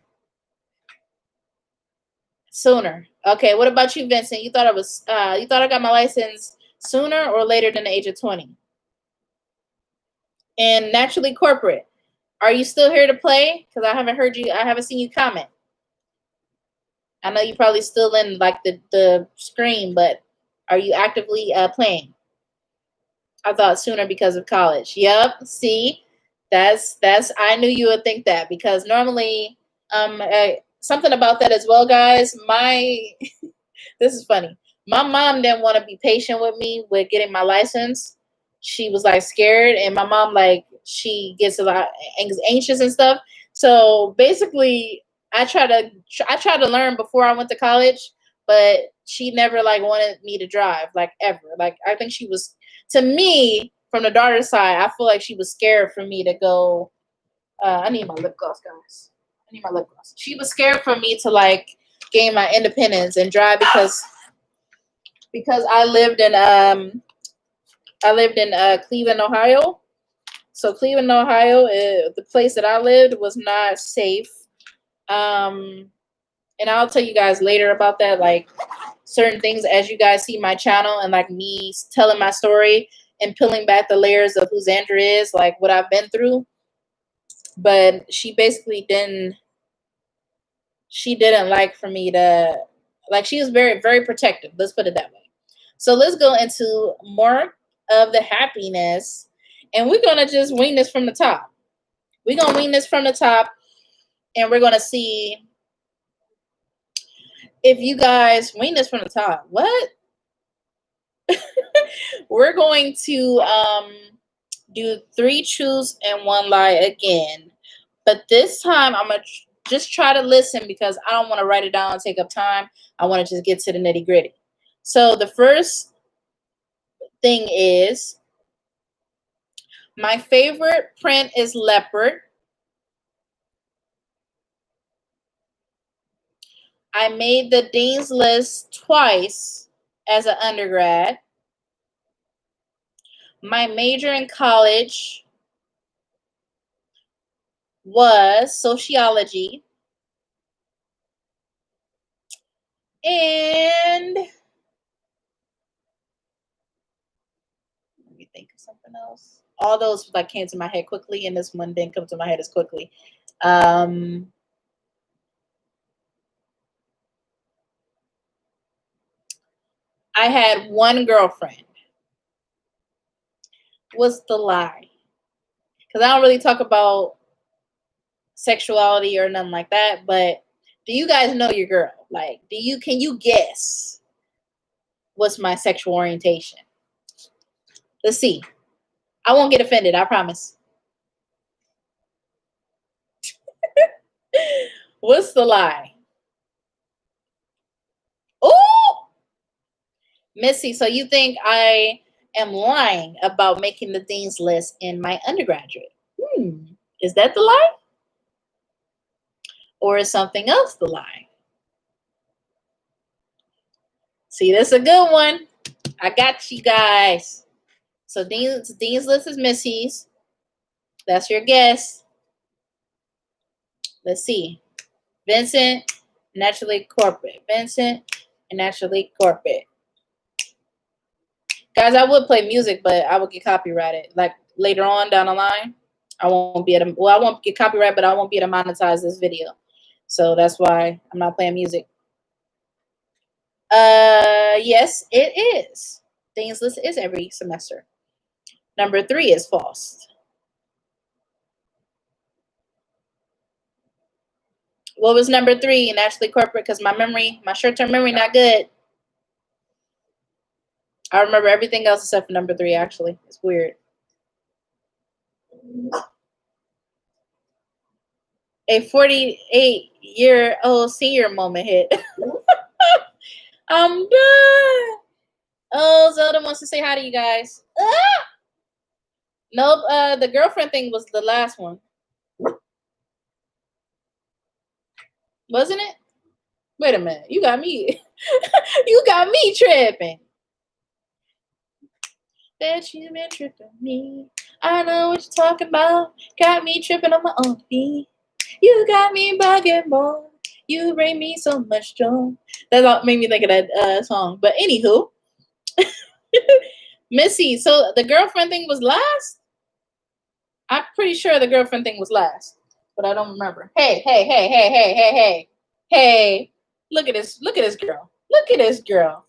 Sooner. Okay, what about you, Vincent? You thought I got my license sooner or later than the age of 20? And naturally corporate. Are you still here to play? Because I haven't seen you comment. I know you're probably still in like the screen, but are you actively playing? I thought sooner because of college. Yep. See, that's I knew you would think that, because normally something about that as well, guys. This is funny. My mom didn't want to be patient with me with getting my license. She was like scared, and my mom, like, she gets a lot anxious and stuff. So basically, I tried to learn before I went to college, but she never like wanted me to drive, like, ever. Like, I think she was, to me, from the daughter's side, I feel like she was scared for me to go. I need my lip gloss, guys. I need my lip gloss. She was scared for me to like gain my independence and drive, because I lived in Cleveland, Ohio. So Cleveland, Ohio, the place that I lived was not safe. And I'll tell you guys later about that, like certain things, as you guys see my channel and like me telling my story and peeling back the layers of who Xandra is, like what I've been through. But she basically didn't like for me to, like, she was very, very protective. Let's put it that way. So let's go into more of the happiness, and we're going to just wing this from the top. We're going to wing this from the top, and we're going to see if you guys wing this from the top. What? We're going to do 3 truths and 1 lie again. But this time, I'm going to just try to listen, because I don't want to write it down and take up time. I want to just get to the nitty gritty. So the first thing is, my favorite print is leopard. I made the Dean's List twice as an undergrad. My major in college was sociology. And let me think of something else. All those like came to my head quickly, and this one didn't come to my head as quickly. I had 1 girlfriend. What's the lie? Because I don't really talk about sexuality or nothing like that, but do you guys know your girl? Like, can you guess what's my sexual orientation? Let's see. I won't get offended, I promise. What's the lie? Oh, Missy, so you think I am lying about making the Dean's List in my undergraduate? Is that the lie? Or is something else the lie? See, that's a good one. I got you guys. So Dean's List is Missy's. That's your guess. Let's see. Vincent, naturally corporate. Vincent, and naturally corporate. Guys, I would play music, but I would get copyrighted. Like later on down the line, I won't get copyrighted, but I won't be able to monetize this video. So that's why I'm not playing music. Yes, it is. Dean's List is every semester. Number 3 is false. What was number 3? Naturally corporate, because my short-term memory not good. I remember everything else except for number 3, actually. It's weird. A 48-year-old senior moment hit. I'm done. Oh, Zelda wants to say hi to you guys. Ah! Nope, the girlfriend thing was the last one. Wasn't it? Wait a minute. You got me. You got me tripping. Bet you been tripping me. I know what you're talking about. Got me tripping on my own feet. You got me bugging more. You bring me so much joy. That made me think of that song. But anywho, Missy. So the girlfriend thing was last. I'm pretty sure the girlfriend thing was last, but I don't remember. Hey. Look at this girl. Look at this girl.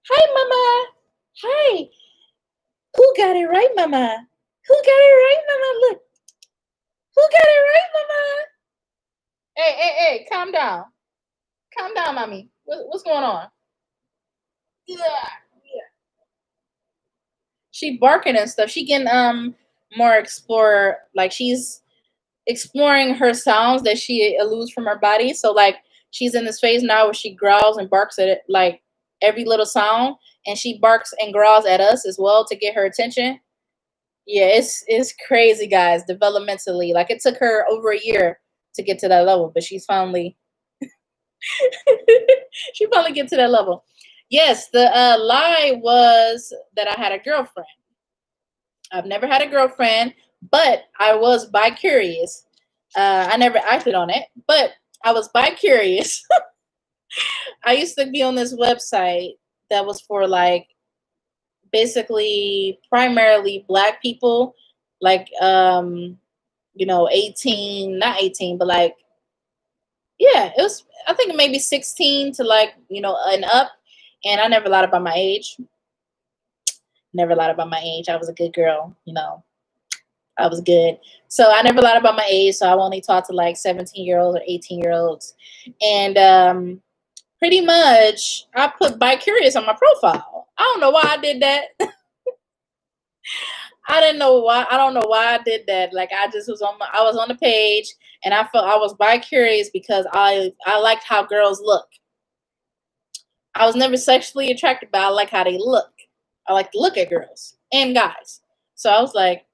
Hi, mama. Hi. Who got it right, mama? Who got it right, mama? Look. Who got it right, mama? Hey, calm down. Calm down, mommy. What's going on? Yeah. She barking and stuff. She can more explore, like she's exploring her sounds that she eludes from her body. So like she's in this phase now where she growls and barks at it, like every little sound, and she barks and growls at us as well to get her attention. Yeah, it's crazy, guys, developmentally. Like it took her over a year to get to that level, but she's finally she finally get to that level. Yes, the lie was that I had a girlfriend. I've never had a girlfriend, but I was bi-curious. I never acted on it, but I was bi-curious. I used to be on this website that was for like basically primarily Black people, like 18, not 18, but like yeah, it was I think maybe 16 to like, and up. And I never lied about my age. Never lied about my age. I was a good girl, I was good. So I never lied about my age. So I only talked to like 17-year-olds or 18-year-olds. And pretty much I put bi-curious on my profile. I don't know why I did that. I didn't know why. I don't know why I did that. Like I just was I was on the page and I felt I was bi-curious because I liked how girls look. I was never sexually attracted, but I like how they look. I like to look at girls and guys. So I was like,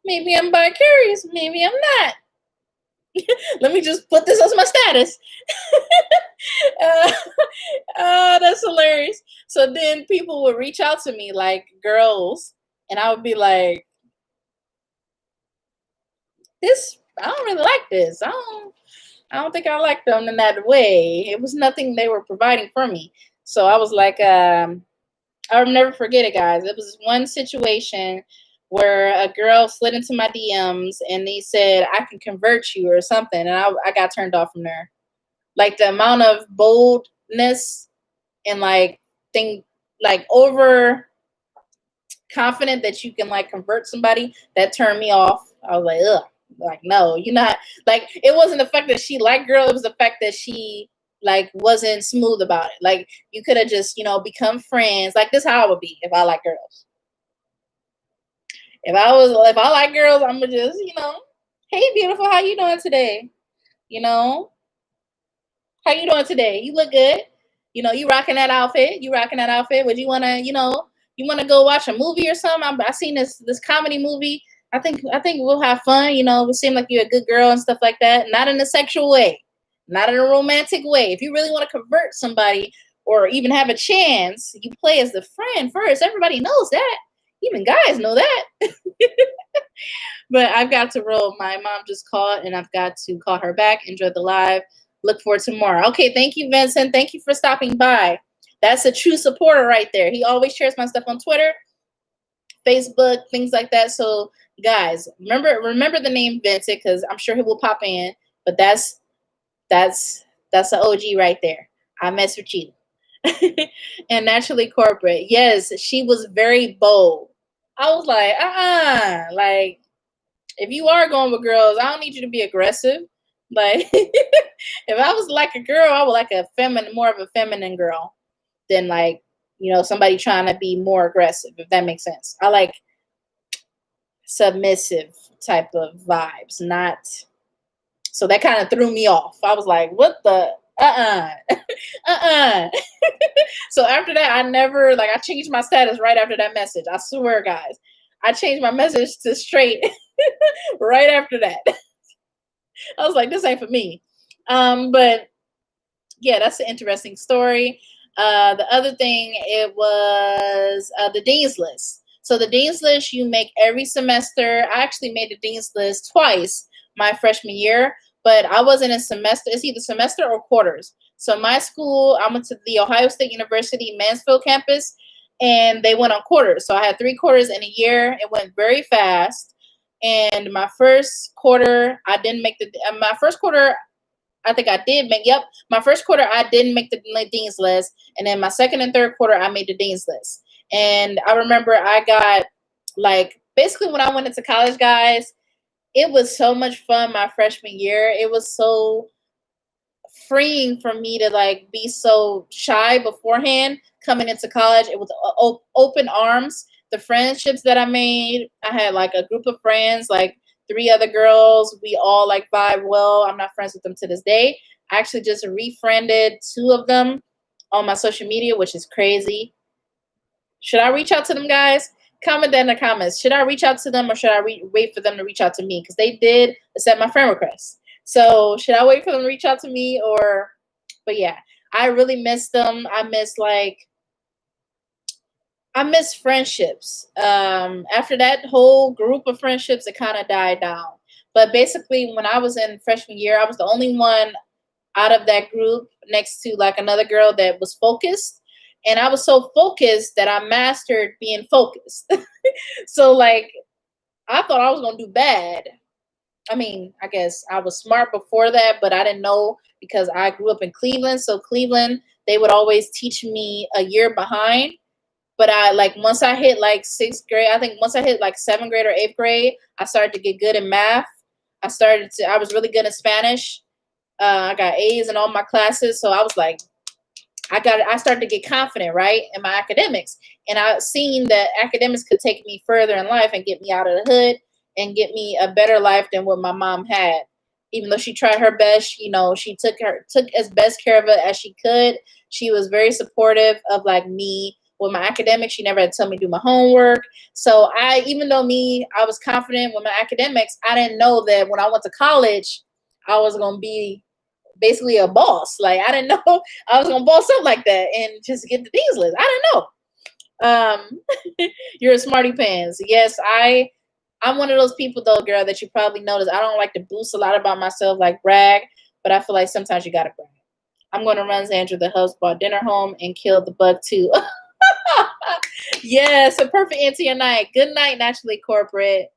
maybe I'm bi-curious. Maybe I'm not. Let me just put this as my status. That's hilarious. So then people would reach out to me, like girls, and I would be like, I don't really like this. I don't think I like them in that way. It was nothing they were providing for me. So I was like, I'll never forget it, guys. It was one situation where a girl slid into my DMs and they said, I can convert you or something. And I got turned off from there. Like the amount of boldness and like over confident that you can like convert somebody, that turned me off. I was like, ugh. Like, no, you're not. Like, it wasn't the fact that she liked girl. It was the fact that she like wasn't smooth about it. Like, you could have just, become friends. Like, this is how I would be if I like girls. If I like girls, I'm gonna just, hey, beautiful, how you doing today? How you doing today? You look good. You rocking that outfit. Would you wanna, you wanna go watch a movie or something? I seen this comedy movie. I think we'll have fun. It seem like you're a good girl and stuff like that. Not in a sexual way, not in a romantic way. If you really want to convert somebody or even have a chance, you play as the friend first. Everybody knows that. Even guys know that. But I've got to roll. My mom just called and I've got to call her back. Enjoy the live. Look forward to more. Okay, thank you, Vincent. Thank you for stopping by. That's a true supporter right there. He always shares my stuff on Twitter, Facebook, things like that. So guys, remember the name Vincent, because I'm sure he will pop in. But that's an OG right there. I mess with you. And naturally corporate. Yes, she was very bold. I was like, like, if you are going with girls, I don't need you to be aggressive. Like, if I was like a girl, I would like a feminine, more of a feminine girl than like, somebody trying to be more aggressive, if that makes sense. I like submissive type of vibes, not. So that kind of threw me off. I was like, what the, So after that, I changed my status right after that message. I swear, guys, I changed my message to straight right after that. I was like, this ain't for me. But yeah, that's an interesting story. The other thing, it was the Dean's List. So the Dean's List you make every semester. I actually made the Dean's List twice my freshman year, but I wasn't in semester. It's either semester or quarters. So my school, I went to the Ohio State University Mansfield campus, and they went on quarters. So I had 3 quarters in a year. It went very fast. And my first quarter, I didn't make my first quarter, I think I did make, my first quarter, I didn't make the Dean's List. And then my second and third quarter, I made the Dean's List. And I remember I got, like, basically when I went into college, guys, it was so much fun my freshman year. It was so freeing for me to, like, be so shy beforehand coming into college. It was open arms. The friendships that I made, I had, like, a group of friends, like, 3 other girls. We all, like, vibe well. I'm not friends with them to this day. I actually just refriended 2 of them on my social media, which is crazy. Should I reach out to them, guys? Comment that in the comments. Should I reach out to them, or should I wait for them to reach out to me? Because they did accept my friend request. So should I wait for them to reach out to me, or? But yeah, I really miss them. I miss friendships. After that whole group of friendships, it kind of died down. But basically, when I was in freshman year, I was the only one out of that group next to, like, another girl that was focused. And I was so focused that I mastered being focused. So, like, I thought I was going to do bad. I mean, I guess I was smart before that, but I didn't know because I grew up in Cleveland. So Cleveland, they would always teach me a year behind. But once I hit, like, 6th grade, I think once I hit, like, 7th grade or 8th grade, I started to get good in math. I was really good in Spanish. I got A's in all my classes. So I was like, I started to get confident, right, in my academics. And I seen that academics could take me further in life and get me out of the hood and get me a better life than what my mom had. Even though she tried her best, she took as best care of it as she could. She was very supportive of, like, me with my academics. She never had to tell me to do my homework. So even though I was confident with my academics, I didn't know that when I went to college, I was going to be basically a boss. Like, I didn't know I was going to boss up like that and just get the Dean's List. I didn't know. You're a smarty pants. Yes, I'm one of those people, though, girl, that you probably notice. I don't like to boost a lot about myself, like brag, but I feel like sometimes you got to brag. I'm going to run Xandra the husband dinner home and kill the bug, too. Yes, a perfect end to your night. Good night, Naturally Corporate.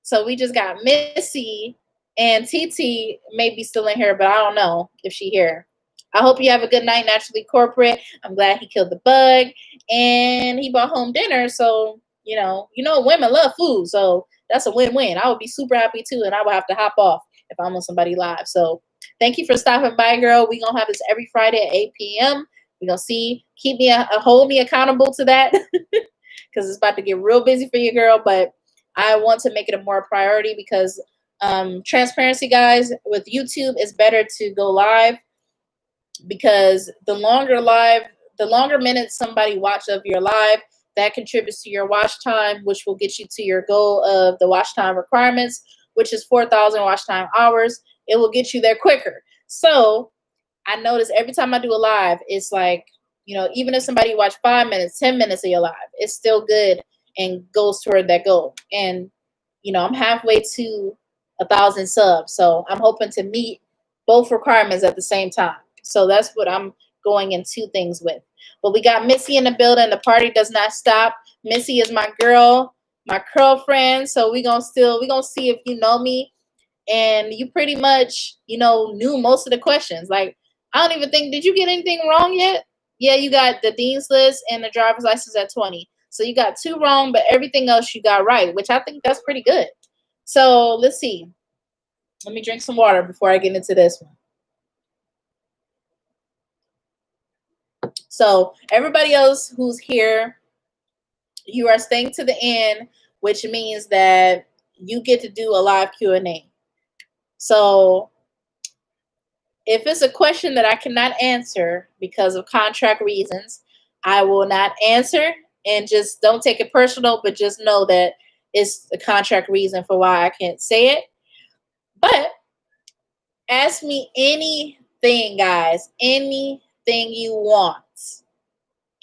So we just got Missy, and TT may be still in here, but I don't know if she here. I hope you have a good night, Naturally Corporate. I'm glad he killed the bug, and he brought home dinner. So, women love food. So that's a win-win. I would be super happy, too, and I would have to hop off if I'm on somebody live. So thank you for stopping by, girl. We're going to have this every Friday at 8 p.m. We're going to hold me accountable to that because it's about to get real busy for you, girl. But I want to make it a more priority because transparency, guys, with YouTube, it's better to go live because the longer minutes somebody watch of your live, that contributes to your watch time, which will get you to your goal of the watch time requirements, which is 4,000 watch time hours. It will get you there quicker. So I notice every time I do a live, it's like, even if somebody watch 5 minutes, 10 minutes of your live, it's still good and goes toward that goal. And, I'm halfway to 1,000 subs. So I'm hoping to meet both requirements at the same time. So that's what I'm going into things with. But we got Missy in the building. The party does not stop. Missy is my girl, my girlfriend. So we're going to see if you know me. And you pretty much, knew most of the questions. Like, I don't even think, did you get anything wrong yet? Yeah, you got the Dean's List and the driver's license at 20. So you got 2 wrong, but everything else you got right, which I think that's pretty good. So let's see. Let me drink some water before I get into this one. So everybody else who's here, you are staying to the end, which means that you get to do a live Q&A. So if it's a question that I cannot answer because of contract reasons, I will not answer, and just don't take it personal, but just know that it's a contract reason for why I can't say it. But ask me anything, guys, anything you want,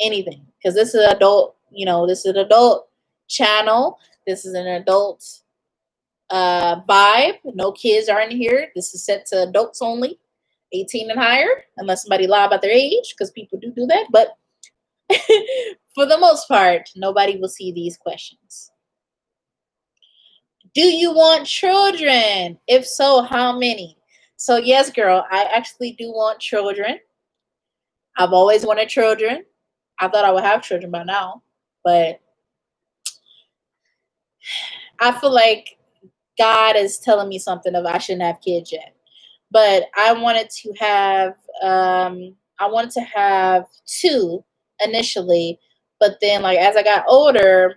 anything, because this is an adult, this is an adult channel. This is an adult vibe. No kids are in here. This is set to adults only, 18 and higher, unless somebody lie about their age, because people do that. But for the most part, nobody will see these questions. Do you want children? If so, how many? So yes, girl, I actually do want children. I've always wanted children. I thought I would have children by now, but I feel like God is telling me something of I shouldn't have kids yet. But I wanted to have 2 initially, but then like as I got older,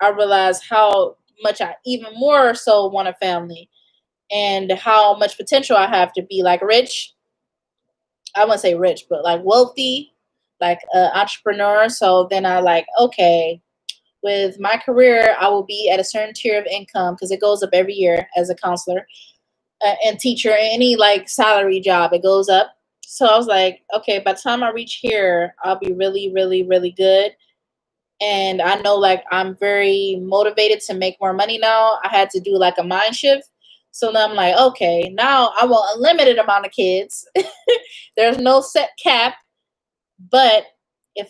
I realized how much I even more so want a family, and how much potential I have to be like rich. I wouldn't say rich, but like wealthy, like an entrepreneur. So then I like, okay, with my career, I will be at a certain tier of income because it goes up every year as a counselor and teacher. Any like salary job, it goes up. So I was like, okay, by the time I reach here, I'll be really, really, really good. And I know like I'm very motivated to make more money now. I had to do like a mind shift. So now I'm like, okay, now I want a limited amount of kids. There's no set cap. But if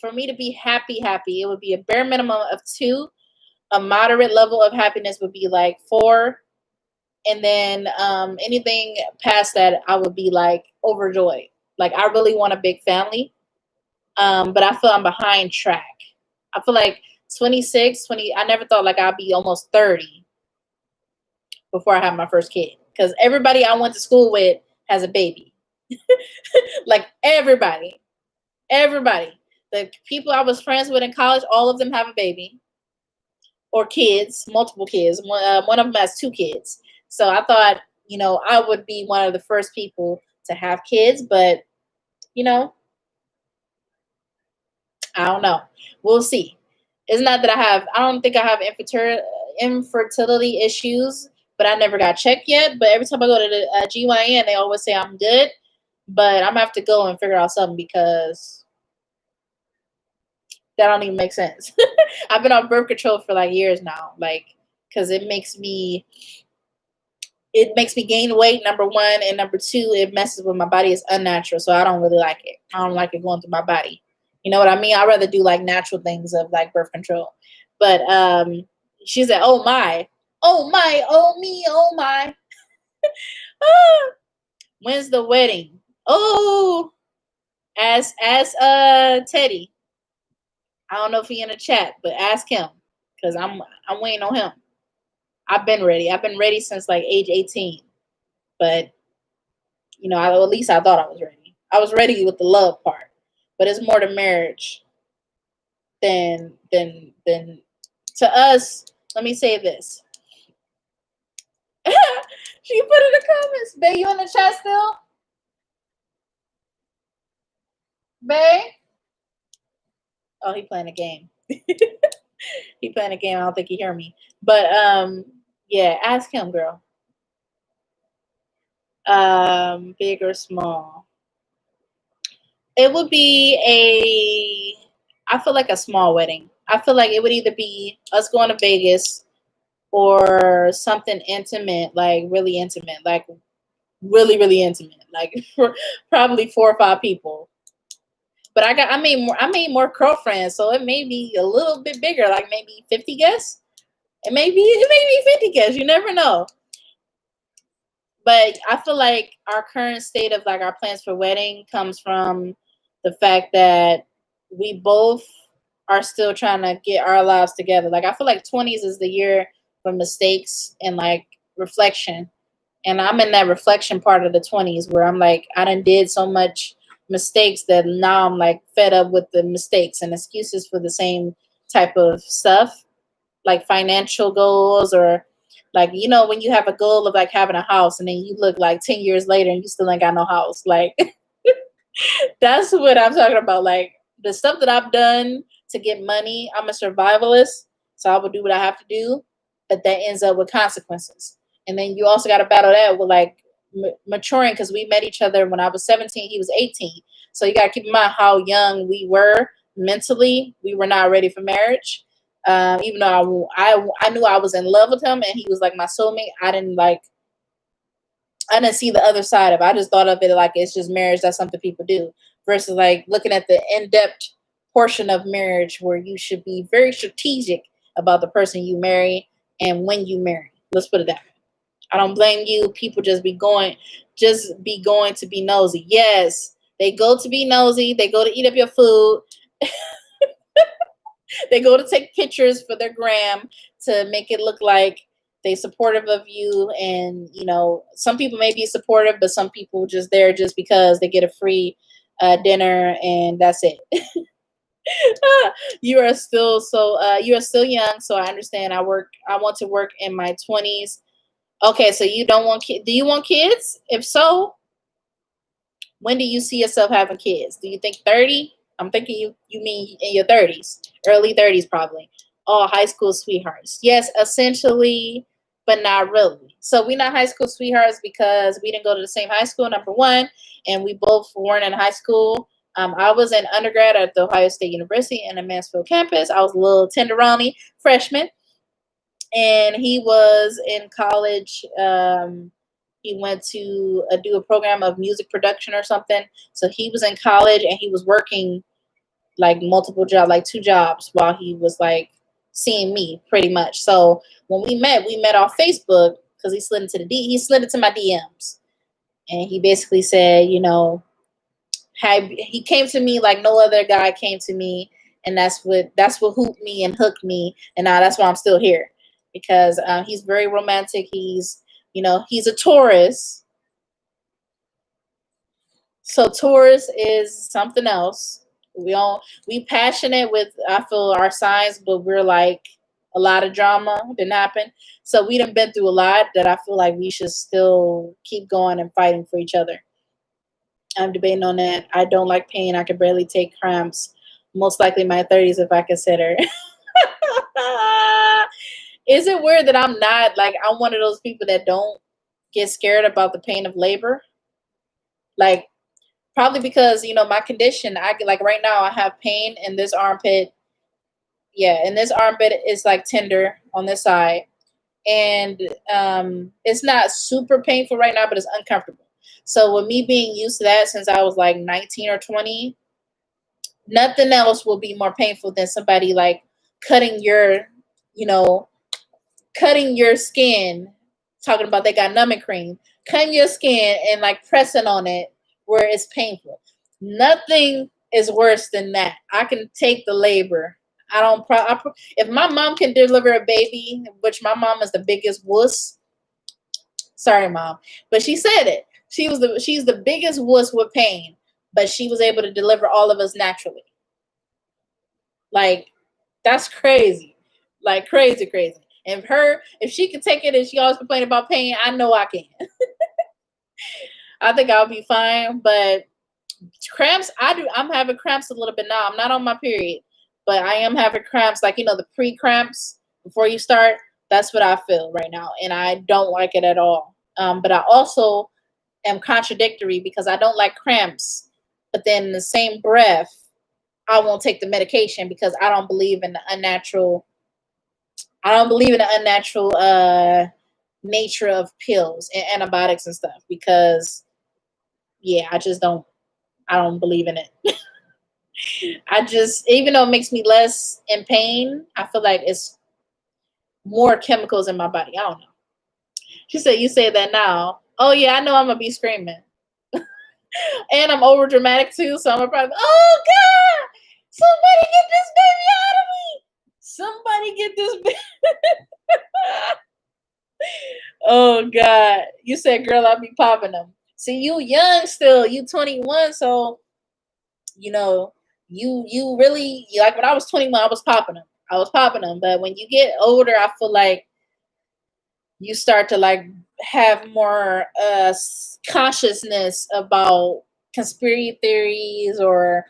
for me to be happy, it would be a bare minimum of 2. A moderate level of happiness would be like 4. And then anything past that, I would be like overjoyed. Like I really want a big family. But I feel I'm behind track. I feel like 26, 20, I never thought like I'd be almost 30 before I have my first kid. Because everybody I went to school with has a baby. Like everybody. The people I was friends with in college, all of them have a baby. Or kids, multiple kids. One of them has 2 kids. So I thought, I would be one of the first people to have kids. But, I don't know. We'll see. It's not that I don't think I have infertility issues, but I never got checked yet. But every time I go to the GYN, they always say I'm good. But I'm going to have to go and figure out something because that don't even make sense. I've been on birth control for like years now, like, because it makes me gain weight, number 1, and number 2, it messes with my body. It's unnatural, so I don't really like it. I don't like it going through my body. You know what I mean? I'd rather do like natural things of like birth control. But she said, "Oh my, oh my, oh me, oh my." When's the wedding? Oh, ask Teddy. I don't know if he in the chat, but ask him because I'm waiting on him. I've been ready. I've been ready since like age 18. But at least I thought I was ready. I was ready with the love part, but it's more to marriage than to us. Let me say this. She put in the comments, "Bae, you in the chat still? Bae?" Oh, he playing a game. He playing a game. I don't think he hear me. But yeah, ask him, girl. Big or small? It would be I feel like a small wedding. I feel like it would either be us going to Vegas or something intimate, like really intimate, like really, really intimate, like probably 4 or 5 people. But I made more girlfriends, so it may be a little bit bigger, like maybe 50 guests. It may be 50 guests. You never know. But I feel like our current state of like our plans for wedding comes from the fact that we both are still trying to get our lives together. Like, I feel like 20s is the year for mistakes and like reflection. And I'm in that reflection part of the 20s where I'm like, I done did so much mistakes that now I'm like fed up with the mistakes and excuses for the same type of stuff, like financial goals, or like, you know, when you have a goal of like having a house and then you look like 10 years later and you still ain't got no house. Like, that's what I'm talking about. Like, the stuff that I've done to get money, I'm a survivalist, so I will do what I have to do, but that ends up with consequences. And then you also got to battle that with like maturing, because we met each other when I was 17, he was 18. So you got to keep in mind how young we were mentally. We were not ready for marriage. Even though I knew I was in love with him and he was like my soulmate, I didn't see the other side of it. I just thought of it like it's just marriage. That's something people do. Versus like looking at the in-depth portion of marriage where you should be very strategic about the person you marry and when you marry. Let's put it that way. I don't blame you. People just be going to be nosy. Yes, they go to be nosy. They go to eat up your food. They go to take pictures for their gram to make it look like they supportive of you. And, you know, some people may be supportive, but some people just there just because they get a free dinner and that's it. You are still young. So I understand. I want to work in my 20s. Okay. So you don't want kids. Do you want kids? If so, when do you see yourself having kids? Do you think 30? I'm thinking you mean in your 30s, early 30s probably. Oh, high school sweethearts. Yes, essentially, but not really. So we're not high school sweethearts because we didn't go to the same high school, number one, and we both weren't in high school. I was in undergrad at the Ohio State University in the Mansfield campus. I was a little tenderoni freshman, and he was in college. He went to do a program of music production or something. So he was in college and he was working like multiple jobs, like 2 jobs while he was like seeing me pretty much. So when we met off Facebook because he slid into my DMs and he basically said, you know, he came to me like no other guy came to me, and that's what hooped me and hooked me, and now that's why I'm still here because he's very romantic. He's a Taurus. So Taurus is something else. We passionate with, I feel, our signs, but we're like a lot of drama didn't happen. So we done been through a lot that I feel like we should still keep going and fighting for each other. I'm debating on that. I don't like pain. I can barely take cramps. Most likely my 30s if I consider. Is it weird that I'm not like I'm one of those people that don't get scared about the pain of labor? Like, probably because, my condition, I like right now I have pain in this armpit. Yeah, and this armpit is like tender on this side. And it's not super painful right now, but it's uncomfortable. So with me being used to that since I was like 19 or 20, nothing else will be more painful than somebody like cutting you know, cutting your skin, talking about they got numbing cream, cutting your skin and like pressing on it where it's painful. Nothing is worse than that. I can take the labor. If my mom can deliver a baby, which my mom is the biggest wuss. Sorry, mom, but she said it. She's the biggest wuss with pain, but she was able to deliver all of us naturally. Like, that's crazy. Like, crazy, crazy. And if she can take it and she always complain about pain, I know I can. I think I'll be fine. But cramps, I'm having cramps a little bit now. I'm not on my period, but I am having cramps, like, the pre-cramps before you start. That's what I feel right now. And I don't like it at all. But I also am contradictory because I don't like cramps. But then in the same breath, I won't take the medication because I don't believe in the unnatural nature of pills and antibiotics and stuff because, yeah, I don't believe in it. Even though it makes me less in pain, I feel like it's more chemicals in my body. I don't know. She said, you say that now. Oh, yeah, I know I'm going to be screaming. And I'm over dramatic too, so I'm going to probably, oh, God. Somebody get this baby out of me. Somebody get this baby. Oh God. You said, girl, I'll be popping them. See, you young still. You 21, so you know, you really like when I was 21, I was popping them. I was popping them. But when you get older, I feel like you start to like have more consciousness about conspiracy theories, or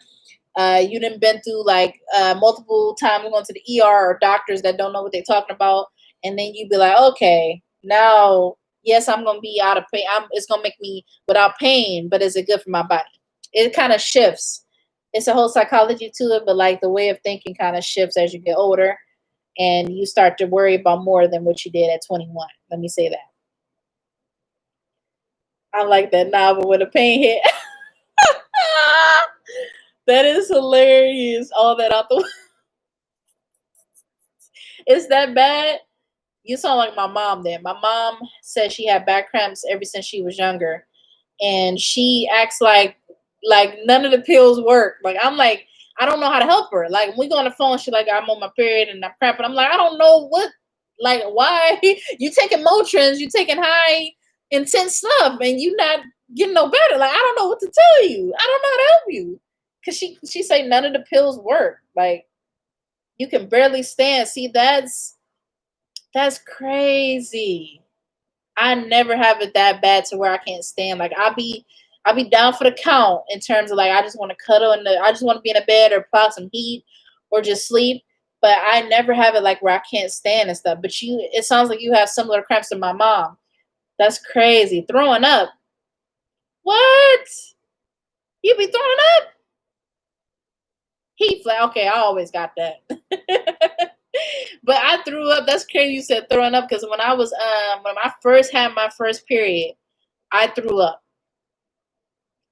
you done been through like multiple times going to the ER or doctors that don't know what they're talking about, and then you be like, okay, now yes, I'm gonna be out of pain. It's gonna make me without pain, but is it good for my body? It kind of shifts. It's a whole psychology to it, but like the way of thinking kind of shifts as you get older, and you start to worry about more than what you did at 21. Let me say that. I like that novel when the pain hit. That is hilarious. All that out the way. Is that bad? You sound like my mom then. My mom said she had back cramps ever since she was younger. And she acts like none of the pills work. Like I'm like, I don't know how to help her. Like when we go on the phone, she's like, I'm on my period and I'm cramping. I'm like, I don't know what, like why you taking Motrins, you taking high intense stuff, and you not getting no better. Like I don't know what to tell you. I don't know how to help you. Cause she say none of the pills work. Like you can barely stand. See, that's crazy. I never have it that bad to where I can't stand. Like I'll be down for the count in terms of like I just want to cuddle I just want to be in a bed or apply some heat or just sleep. But I never have it like where I can't stand and stuff. But it sounds like you have similar cramps to my mom. That's crazy. Throwing up. What? You be throwing up? Heat flat. Okay, I always got that. But I threw up. That's crazy you said throwing up, because when I first had my first period, I threw up.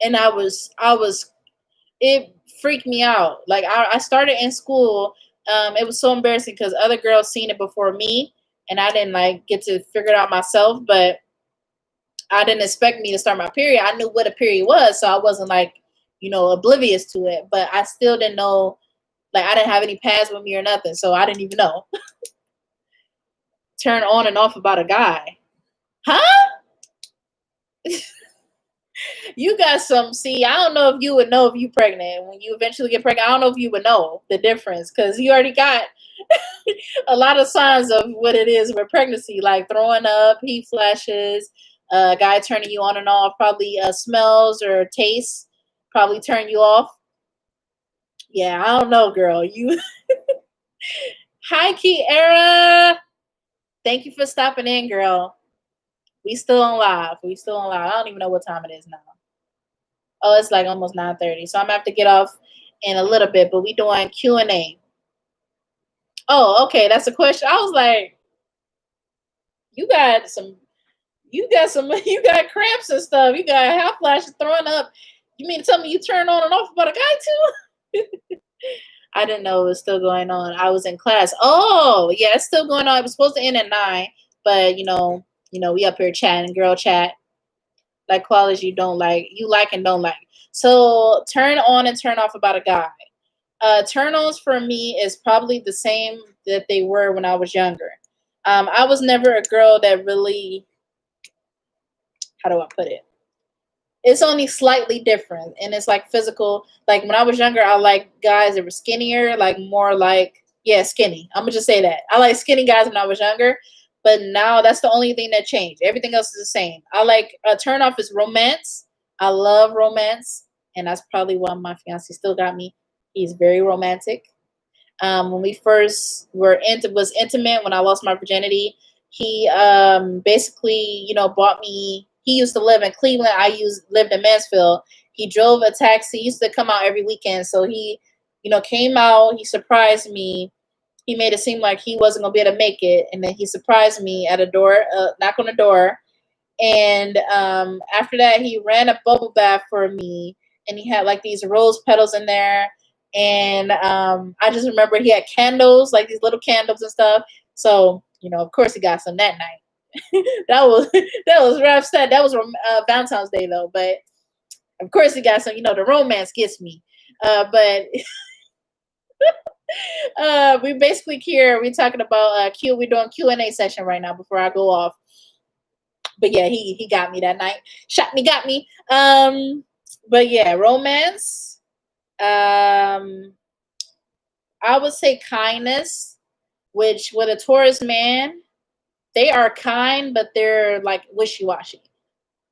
And I was it freaked me out. Like I started in school. It was so embarrassing because other girls seen it before me, and I didn't like get to figure it out myself. But I didn't expect me to start my period. I knew what a period was, so I wasn't like oblivious to it. But I still didn't know. Like I didn't have any pads with me or nothing, so I didn't even know. Turn on and off about a guy, huh? You got some. See, I don't know if you would know if you pregnant when you eventually get pregnant. I don't know if you would know the difference because you already got a lot of signs of what it is with pregnancy, like throwing up, heat flashes, guy turning you on and off, probably smells or tastes, probably turn you off. Yeah, I don't know, girl. You hi, Kiara. Thank you for stopping in, girl. We still on live. We still on live. I don't even know what time it is now. Oh, it's like almost 9:30. So I'm gonna have to get off in a little bit, but we doing Q&A. Oh, okay, that's a question. I was like, you got some, you got cramps and stuff. You got hot flashes, throwing up. You mean to tell me you turn on and off about a guy too? I didn't know it was still going on. I was in class. Oh, yeah, it's still going on. It was supposed to end at 9, but we up here chatting, girl chat, like qualities you like and don't like. So turn on and turn off about a guy. Turn-ons for me is probably the same that they were when I was younger. I was never a girl that really, how do I put it? It's only slightly different, and it's like physical. Like when I was younger, I like guys that were skinnier, like more like, yeah, skinny. I'm gonna just say that. I like skinny guys when I was younger, but now that's the only thing that changed. Everything else is the same. I like a turn off is romance. I love romance, and that's probably why my fiance still got me. He's very romantic. When we first was intimate, when I lost my virginity, he basically, bought me. He used to live in Cleveland. Lived in Mansfield. He drove a taxi. He used to come out every weekend. So he, came out. He surprised me. He made it seem like he wasn't gonna be able to make it, and then he surprised me at a door, knock on the door, and after that, he ran a bubble bath for me, and he had like these rose petals in there. And I just remember he had candles, like these little candles and stuff. So, of course, he got some that night. that was rough stuff. That was Valentine's Day though, but of course he got some. The romance gets me. But We basically here. We're talking about Q. We're doing Q&A session right now before I go off. But yeah, he got me that night. Shot me, got me. But yeah, romance. I would say kindness, which with a Taurus man, they are kind, but they're like wishy-washy.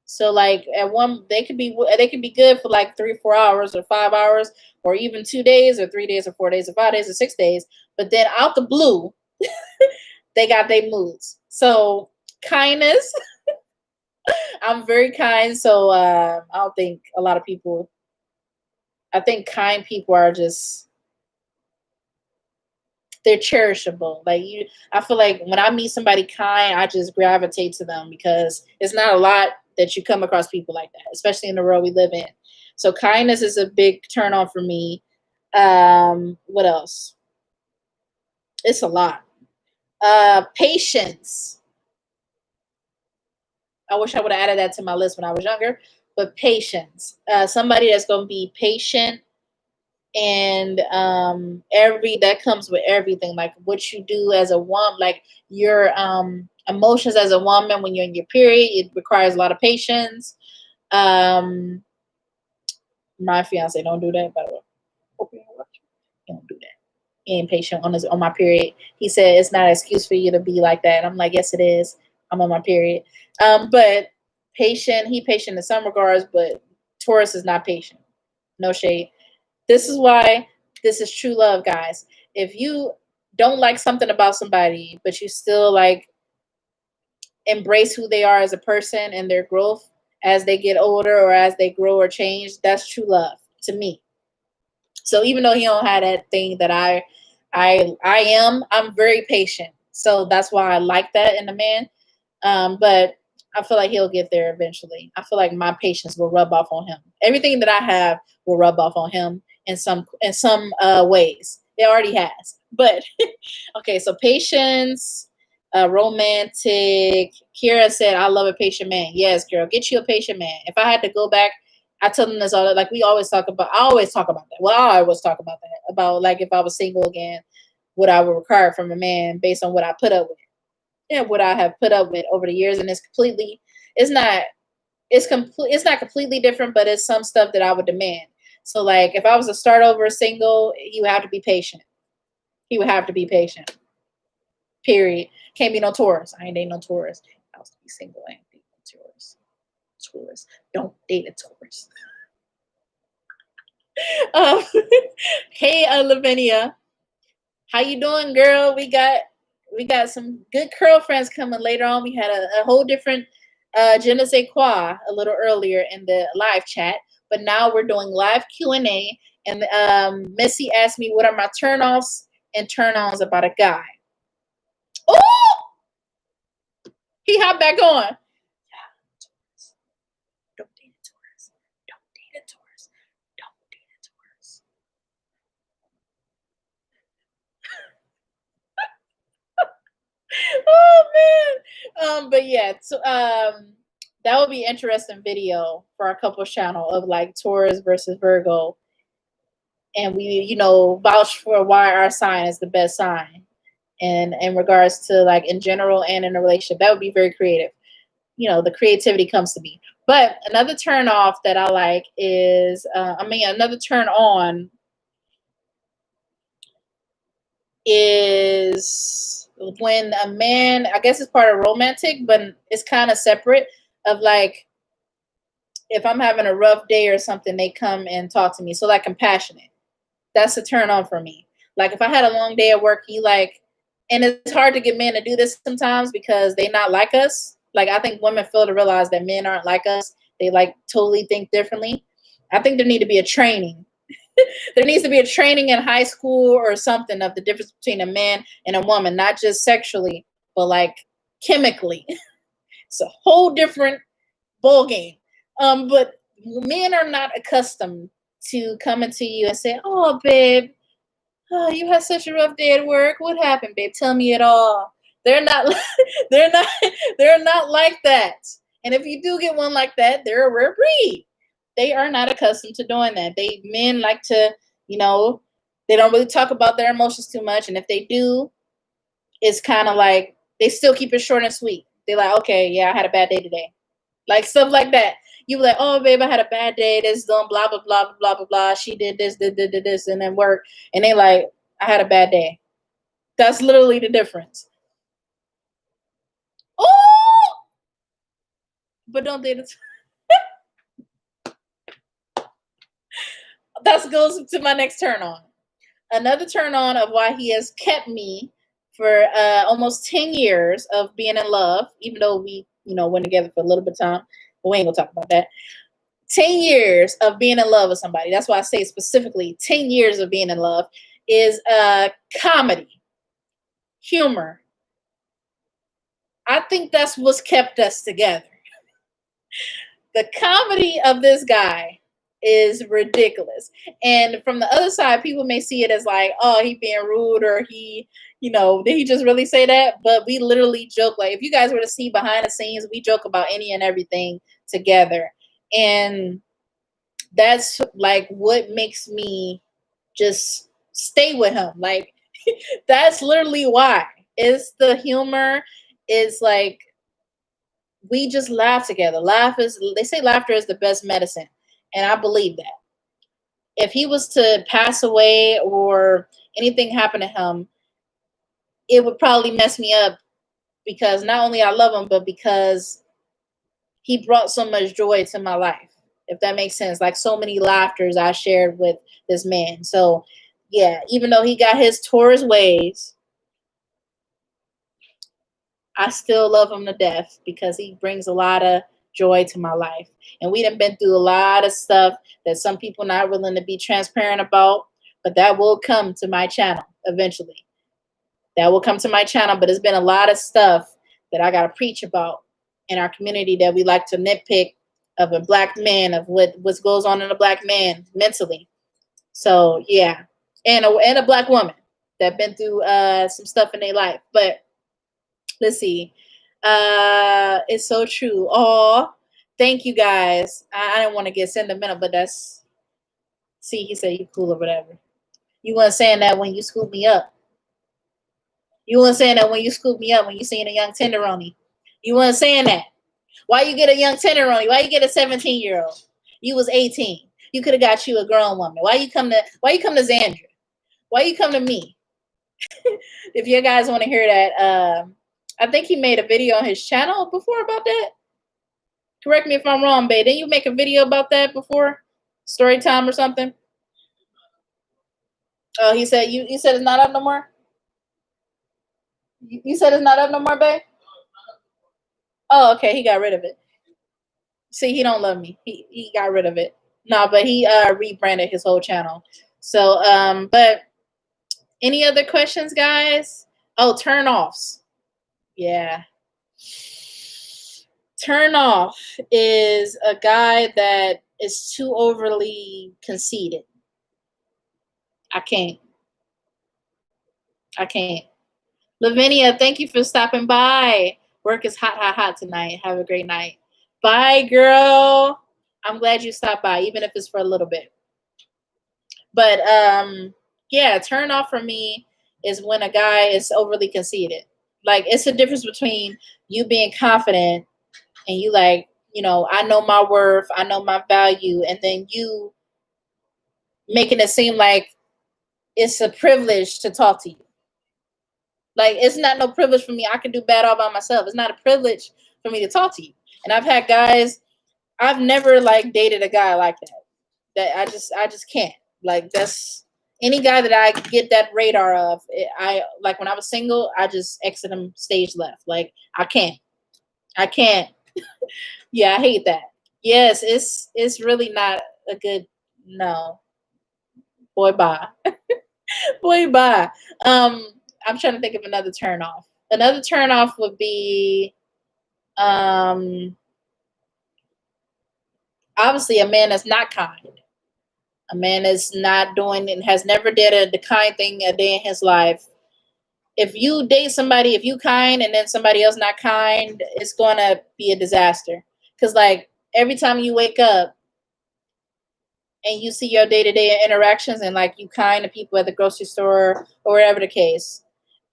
So like at one, they could be good for like 3 or 4 hours or 5 hours or even 2 days or 3 days or 4 days or 5 days or 6 days. But then out the blue, they got their moods. So kindness, I'm very kind. So I don't think a lot of people. I think kind people are just they're cherishable. Like you, I feel like when I meet somebody kind, I just gravitate to them because it's not a lot that you come across people like that, especially in the world we live in. So kindness is a big turn on for me. What else? It's a lot. Patience. I wish I would have added that to my list when I was younger. But patience. Somebody that's gonna be patient and every that comes with everything, like what you do as a woman, like your emotions as a woman when you're in your period, it requires a lot of patience. um my fiance don't do that, by the way. Hope you don't watch. He don't do that. He ain't patient on my period. He said it's not an excuse for you to be like that. I'm like, yes it is. I'm on my period. But patient, he patient in some regards, but Taurus is not patient. No shade. This is why this is true love, guys. If you don't like something about somebody, but you still like embrace who they are as a person and their growth as they get older or as they grow or change, that's true love to me. So even though he don't have that thing that I'm very patient. So that's why I like that in a man. But I feel like he'll get there eventually. I feel like my patience will rub off on him. Everything that I have will rub off on him in some ways. It already has. But okay, so patience, romantic. Kira said, "I love a patient man." Yes, girl, get you a patient man. If I had to go back, I tell them this all. Like we always talk about. I always talk about that. Well, I always talk about that. About like if I was single again, what I would require from a man based on what I put up with. Yeah, what I have put up with over the years, and it's not, it's not completely different, but it's some stuff that I would demand. So, like, if I was to start over single, he would have to be patient. He would have to be patient. Period. Can't be no Taurus. I ain't dating no Taurus. I was to be single. I ain't dating no Taurus. Taurus. Don't date a Taurus. um, hey, Lavinia, how you doing, girl? We got some good girlfriends coming later on. We had a whole different je ne sais quoi a little earlier in the live chat, but now we're doing live Q&A. And Missy asked me what are my turn-offs and turn-ons about a guy. Oh, he hopped back on. Don't date a Taurus. Don't date a Taurus. Don't date a Taurus. Oh man. But yeah, so that would be an interesting video for our couple channel of like Taurus versus Virgo. And we, vouch for why our sign is the best sign. And in regards to like in general and in a relationship, that would be very creative. The creativity comes to me. But another turn off that I like is, another turn on is when a man, I guess it's part of romantic, but it's kind of separate of like, if I'm having a rough day or something, they come and talk to me. So like compassionate. That's a turn on for me. Like if I had a long day at work, and it's hard to get men to do this sometimes because they not like us. Like I think women fail to realize that men aren't like us. They like totally think differently. I think there need to be a training. There needs to be a training in high school or something of the difference between a man and a woman, not just sexually, but like chemically. It's a whole different ball game. But men are not accustomed to coming to you and saying, "Oh, babe, you had such a rough day at work. What happened, babe? Tell me it all." They're not. They're not. They're not like that. And if you do get one like that, they're a rare breed. They are not accustomed to doing that. Men like to, you know, They don't really talk about their emotions too much. And if they do, it's kind of like they still keep it short and sweet. They're like, okay, yeah, I had a bad day today. Like stuff like that. You be like, oh, babe, I had a bad day. This done, blah, blah, blah, blah, blah, blah. She did this, did this, and then work. And they like, I had a bad day. That's literally the difference. Oh! But don't date it. That goes to my next turn on. Another turn on of why he has kept me for almost 10 years of being in love, even though we, went together for a little bit of time. But we ain't gonna talk about that. 10 years of being in love with somebody. That's why I say specifically 10 years of being in love is comedy, humor. I think that's what's kept us together. The comedy of this guy is ridiculous. And from the other side, people may see it as like, oh, he being rude, or he, did he just really say that? But we literally joke. Like, if you guys were to see behind the scenes, we joke about any and everything together. And that's like what makes me just stay with him. Like, that's literally why. It's the humor. It's like, we just laugh together. They say laughter is the best medicine. And I believe that. If he was to pass away or anything happen to him, it would probably mess me up, because not only I love him, but because he brought so much joy to my life, if that makes sense. Like, so many laughters I shared with this man. So yeah, even though he got his Taurus ways, I still love him to death, because he brings a lot of joy to my life. And we done been through a lot of stuff that some people not willing to be transparent about, but that will come to my channel eventually. That will come to my channel, but it's been a lot of stuff that I got to preach about in our community that we like to nitpick of a black man, of what goes on in a black man mentally. So yeah, and a black woman that been through some stuff in their life. But let's see. It's so true. Oh, thank you guys. I didn't want to get sentimental, but that's, see, he said you cool or whatever. You weren't saying that when you scooped me up. You weren't saying that when you scooped me up, when you seen a young tenderoni. You weren't saying that. Why you get a young tenderoni? Why you get a 17-year-old? You was 18. You could have got you a grown woman. Why you come to Xandra? Why you come to me? If you guys want to hear that, I think he made a video on his channel before about that. Correct me if I'm wrong, babe. Didn't you make a video about that before? Story time or something? Oh, he said you said it's not up no more? You said it's not up no more, babe? Oh, okay. He got rid of it. See, he don't love me. He got rid of it. No, but he rebranded his whole channel. So, but any other questions, guys? Oh, turn offs. Yeah. Turn off is a guy that is too overly conceited. I can't. Lavinia, thank you for stopping by. Work is hot, hot, hot tonight. Have a great night. Bye, girl. I'm glad you stopped by, even if it's for a little bit. But yeah, turn off for me is when a guy is overly conceited. Like, it's a difference between you being confident and you like, I know my worth, I know my value, and then you making it seem like it's a privilege to talk to you. Like, it's not no privilege for me. I can do bad all by myself. It's not a privilege for me to talk to you. And I've had guys, I've never like dated a guy like that. That I just can't. Like, that's any guy that I get that radar of. I like, when I was single, I just exit him stage left. Like, I can't. Yeah, I hate that. Yes, it's really not a good, no. Boy, bye. Boy, bye. I'm trying to think of another turn off. Another turn off would be obviously a man that's not kind. A man that's not doing and has never did the kind thing a day in his life. If you date somebody, if you kind and then somebody else not kind, it's gonna be a disaster. Cause like every time you wake up, and you see your day-to-day interactions and like you kind to people at the grocery store or wherever the case,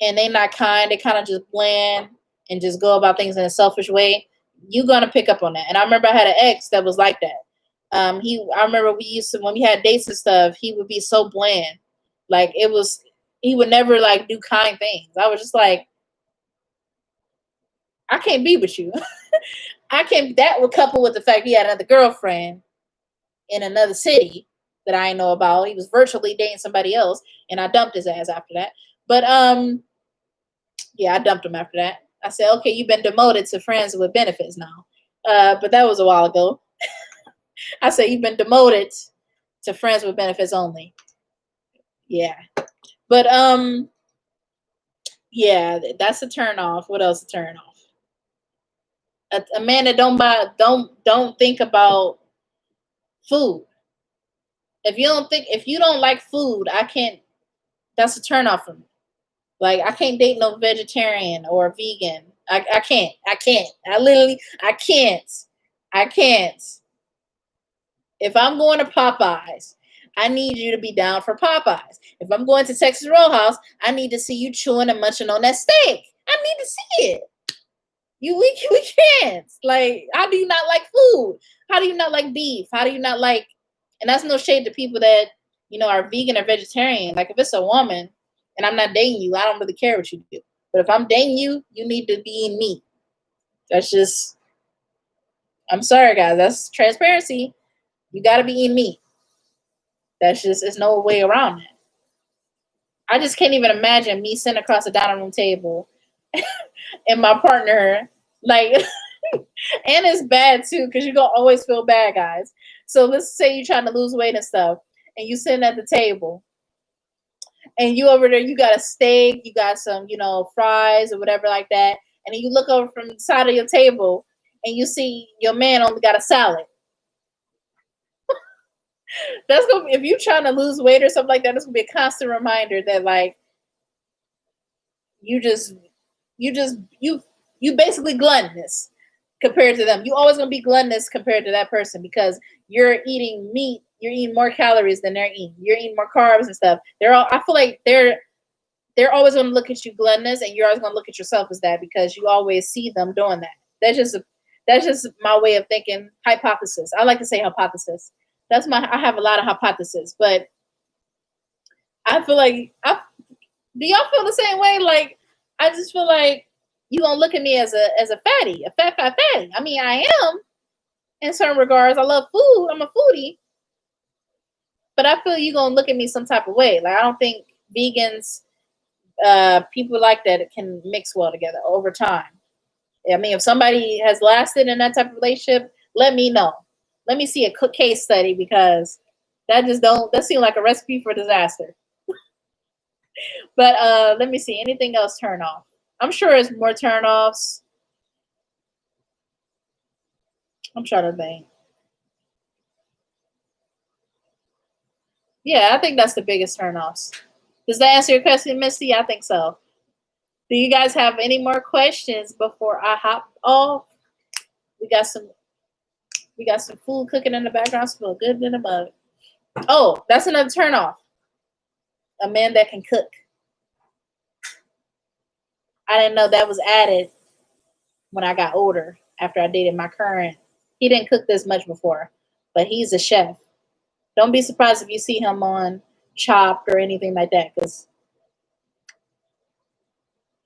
and they not kind, they kind of just bland and just go about things in a selfish way, you're gonna pick up on that. And I remember I had an ex that was like that. I remember we used to, when we had dates and stuff, he would be so bland. Like it was, he would never like do kind things. I was just like, I can't be with you. I can't. That would couple with the fact he had another girlfriend in another city that I didn't know about. He was virtually dating somebody else, and I dumped his ass after that. But yeah, I dumped him after that. I said, okay, you've been demoted to friends with benefits now. But that was a while ago. I said you've been demoted to friends with benefits only. Yeah. But yeah, that's a turn off. What else a turn off? A man that don't think about food. If you don't like food, I can't. That's a turn off for me. Like I can't date no vegetarian or vegan. I can't. I can't. I can't. I can't. If I'm going to Popeyes, I need you to be down for Popeyes. If I'm going to Texas Roadhouse, I need to see you chewing and munching on that steak. I need to see it. We can't. Like, how do you not like food? How do you not like beef? How do you not like? And that's no shade to people that are vegan or vegetarian. Like, if it's a woman and I'm not dating you, I don't really care what you do. But if I'm dating you, you need to be eating meat. That's just. I'm sorry, guys. That's transparency. You got to be eating meat. That's just. There's no way around it. I just can't even imagine me sitting across the dining room table and my partner, like, and it's bad too, because you're going to always feel bad, guys. So let's say you're trying to lose weight and stuff, and you sitting at the table, and you over there, you got a steak, you got some, fries or whatever like that, and then you look over from the side of your table, and you see your man only got a salad. That's gonna be, if you're trying to lose weight or something like that, it's gonna be a constant reminder that like you basically gluttonous compared to them. You always gonna be gluttonous compared to that person because you're eating meat, you're eating more calories than they're eating. You're eating more carbs and stuff. I feel like they're always gonna look at you gluttonous, and you're always gonna look at yourself as that because you always see them doing that. That's just my way of thinking. Hypothesis. I like to say hypothesis. I have a lot of hypotheses, but I feel like do y'all feel the same way? Like, I just feel like you gonna look at me as a fatty, a fat fatty. I mean, I am in certain regards. I love food. I'm a foodie, but I feel you gonna look at me some type of way. Like, I don't think vegans, people like that can mix well together over time. I mean, if somebody has lasted in that type of relationship, let me know. Let me see a case study because that seems like a recipe for disaster. But let me see. Anything else turn off? I'm sure it's more turn offs. I'm trying to think. Yeah, I think that's the biggest turn offs. Does that answer your question, Misty? I think so. Do you guys have any more questions before I hop off? We got some food cooking in the background. Smell good in the mug. Oh, that's another turn off. A man that can cook. I didn't know that was added when I got older after I dated my current. He didn't cook this much before, but he's a chef. Don't be surprised if you see him on Chopped or anything like that, because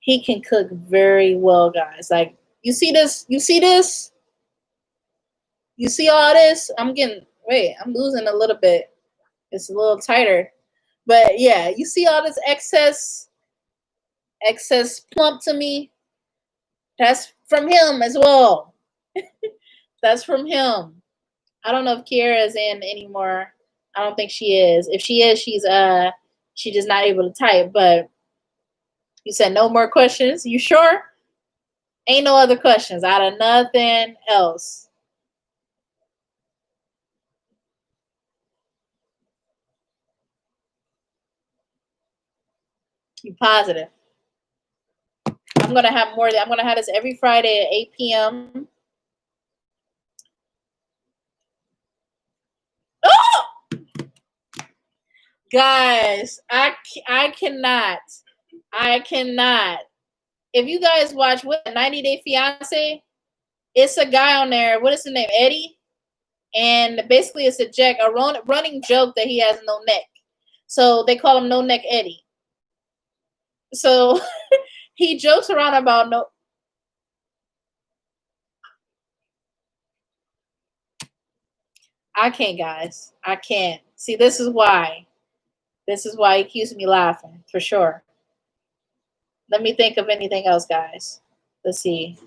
he can cook very well, guys. Like, you see this? You see all this? I'm losing a little bit. It's a little tighter. But yeah, you see all this excess plump to me? That's from him as well. That's from him. I don't know if Kiara is in anymore. I don't think she is. If she is, she's just not able to type. But you said no more questions. You sure? Ain't no other questions out of nothing else. You positive? I'm gonna have more. I'm gonna have this every Friday at 8 p.m. Oh! Guys, I cannot. I cannot. If you guys watch what 90 Day Fiance, it's a guy on there. What is his name? Eddie. And basically, it's a running joke that he has no neck. So they call him No Neck Eddie. So he jokes around about no. I can't, guys. I can't. See, this is why. This is why he keeps me laughing, for sure. Let me think of anything else, guys. Let's see.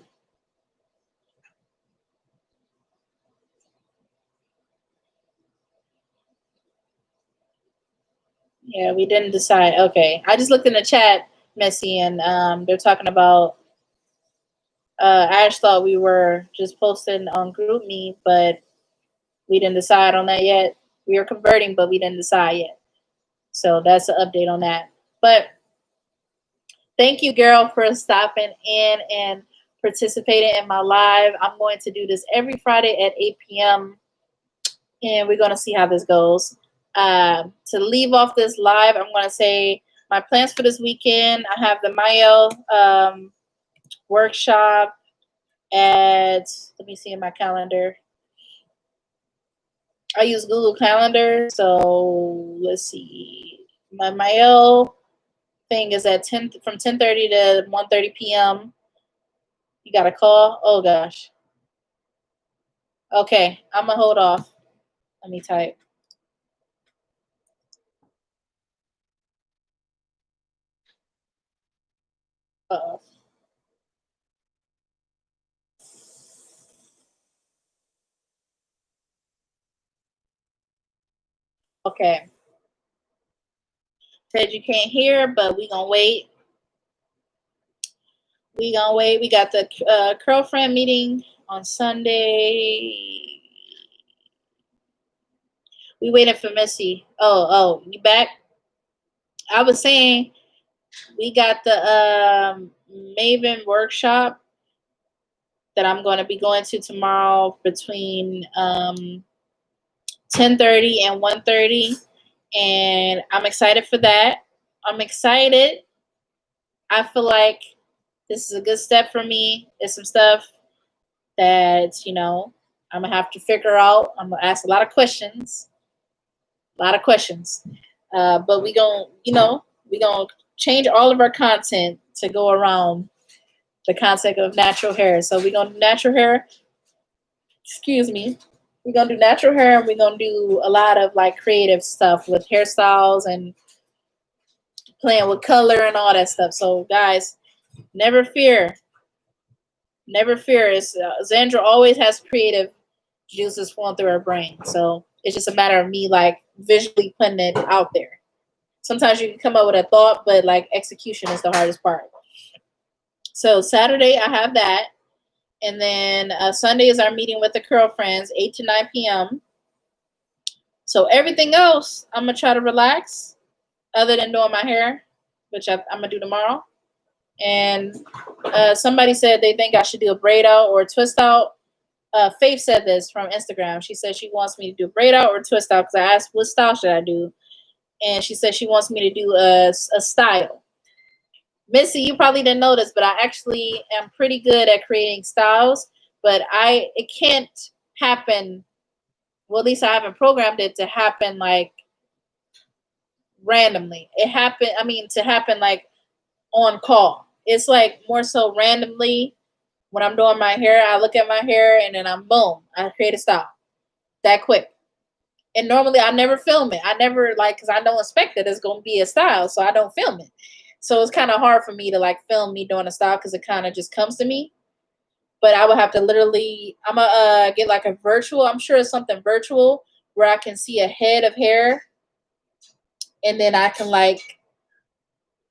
Yeah, we didn't decide. Okay. I just looked in the chat, Missy, and they're talking about Ash thought we were just posting on GroupMe, but we didn't decide on that yet. We are converting, but we didn't decide yet. So that's an update on that. But thank you, girl, for stopping in and participating in my live. I'm going to do this every Friday at 8 p.m. and we're going to see how this goes. To leave off this live, I'm going to say my plans for this weekend. I have the Mayo workshop at, let me see in my calendar. I use Google Calendar, so let's see. My Mayo thing is at 10 from 10:30 to 1:30 p.m. You got a call? Oh gosh. Okay, I'm gonna hold off. Let me type. Uh-oh. Okay. Said you can't hear, but we gonna wait. We gonna wait. We got the girlfriend meeting on Sunday. We waiting for Missy. Oh, you back? I was saying we got the Maven workshop that I'm going to be going to tomorrow between 10:30 and 1:30, and I'm excited for that. I'm excited. I feel like this is a good step for me. It's some stuff that, I'm going to have to figure out. I'm going to ask a lot of questions. But we going to, we going to change all of our content to go around the concept of natural hair. So we're going to do natural hair. Excuse me. We're going to do natural hair, and we're going to do a lot of like creative stuff with hairstyles and playing with color and all that stuff. So guys, never fear. Never fear. Zandra always has creative juices flowing through her brain. So it's just a matter of me like visually putting it out there. Sometimes you can come up with a thought, but like execution is the hardest part. So Saturday I have that. And then Sunday is our meeting with the girlfriends, 8 to 9 p.m. So everything else, I'm going to try to relax other than doing my hair, which I'm going to do tomorrow. And somebody said they think I should do a braid out or a twist out. Faith said this from Instagram. She said she wants me to do a braid out or a twist out because I asked what style should I do. And she said she wants me to do a style. Missy, you probably didn't notice, but I actually am pretty good at creating styles, but it can't happen. Well, at least I haven't programmed it to happen like randomly. To happen like on call. It's like more so randomly when I'm doing my hair, I look at my hair and then boom, I create a style that quick. And normally I never film it. I never because I don't expect that it's going to be a style, so I don't film it. So it's kind of hard for me to like film me doing a style because it kind of just comes to me. But I would have to literally, I'm going to get like a virtual. I'm sure it's something virtual where I can see a head of hair. And then I can like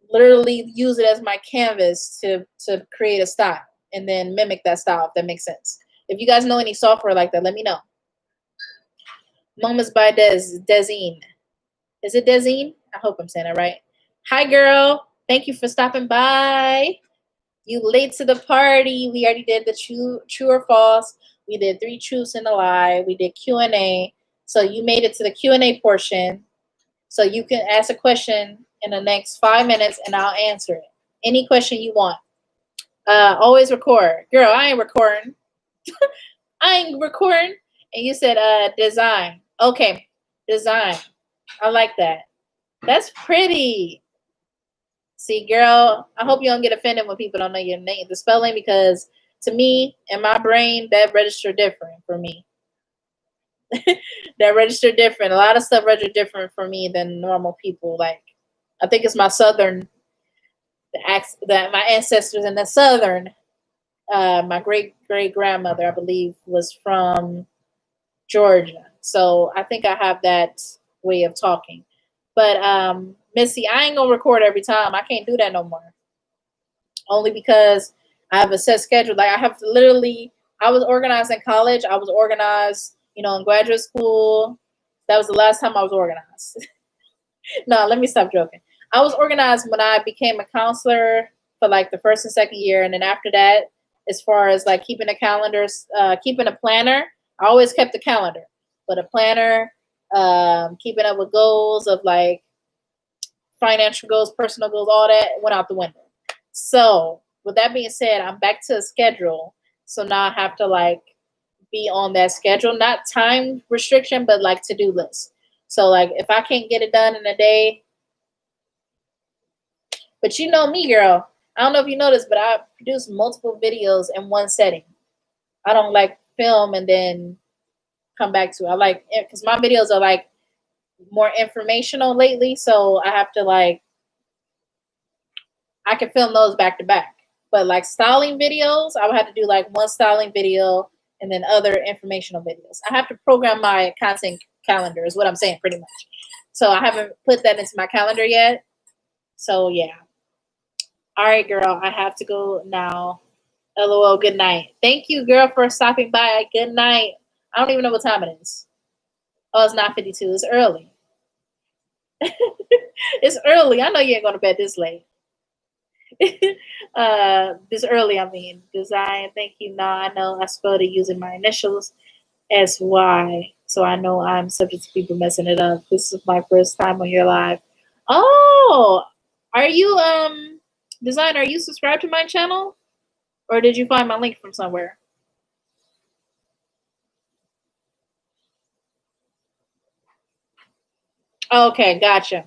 literally use it as my canvas to create a style and then mimic that style, if that makes sense. If you guys know any software like that, let me know. Moments by Dezine. Is it Dezine? I hope I'm saying that right. Hi, girl. Thank you for stopping by. You late to the party. We already did the true or false. We did 3 truths and a lie. We did Q&A. So you made it to the Q&A portion. So you can ask a question in the next 5 minutes and I'll answer it. Any question you want. Always record. Girl, I ain't recording. I ain't recording. And you said design. Okay, design. I like that. That's pretty. See, girl, I hope you don't get offended when people don't know your name, the spelling, because to me, in my brain, that registered different for me. That registered different. A lot of stuff registered different for me than normal people. Like, I think it's my southern, that my ancestors in the southern. My great grandmother, I believe, was from Georgia, so I think I have that way of talking. But Missy, I ain't gonna record every time. I can't do that no more. Only because I have a set schedule. Like I have to literally. I was organized in college. I was organized, in graduate school. That was the last time I was organized. No, let me stop joking. I was organized when I became a counselor for like the first and second year, and then after that, as far as like keeping a calendar, keeping a planner, I always kept a calendar, but a planner, keeping up with goals of like financial goals, personal goals, all that went out the window. So with that being said, I'm back to a schedule. So now I have to like be on that schedule, not time restriction, but like to-do list. So like if I can't get it done in a day, but you know me, girl. I don't know if you know this, but I produce multiple videos in one setting. I don't like film and then come back to it. I like it because my videos are like more informational lately. So I have to like, I can film those back to back. But like styling videos, I would have to do like one styling video and then other informational videos. I have to program my content calendar is what I'm saying pretty much. So I haven't put that into my calendar yet. So yeah. All right, girl, I have to go now. LOL, good night. Thank you, girl, for stopping by. Good night. I don't even know what time it is. Oh, it's not 52. It's early. It's early. I know you ain't going to bed this late. This early, I mean. Design, thank you. No, I know I spelled it using my initials as Y, so I know I'm subject to people messing it up. This is my first time on your live. Oh, are you, Design, are you subscribed to my channel? Or did you find my link from somewhere? Okay, gotcha.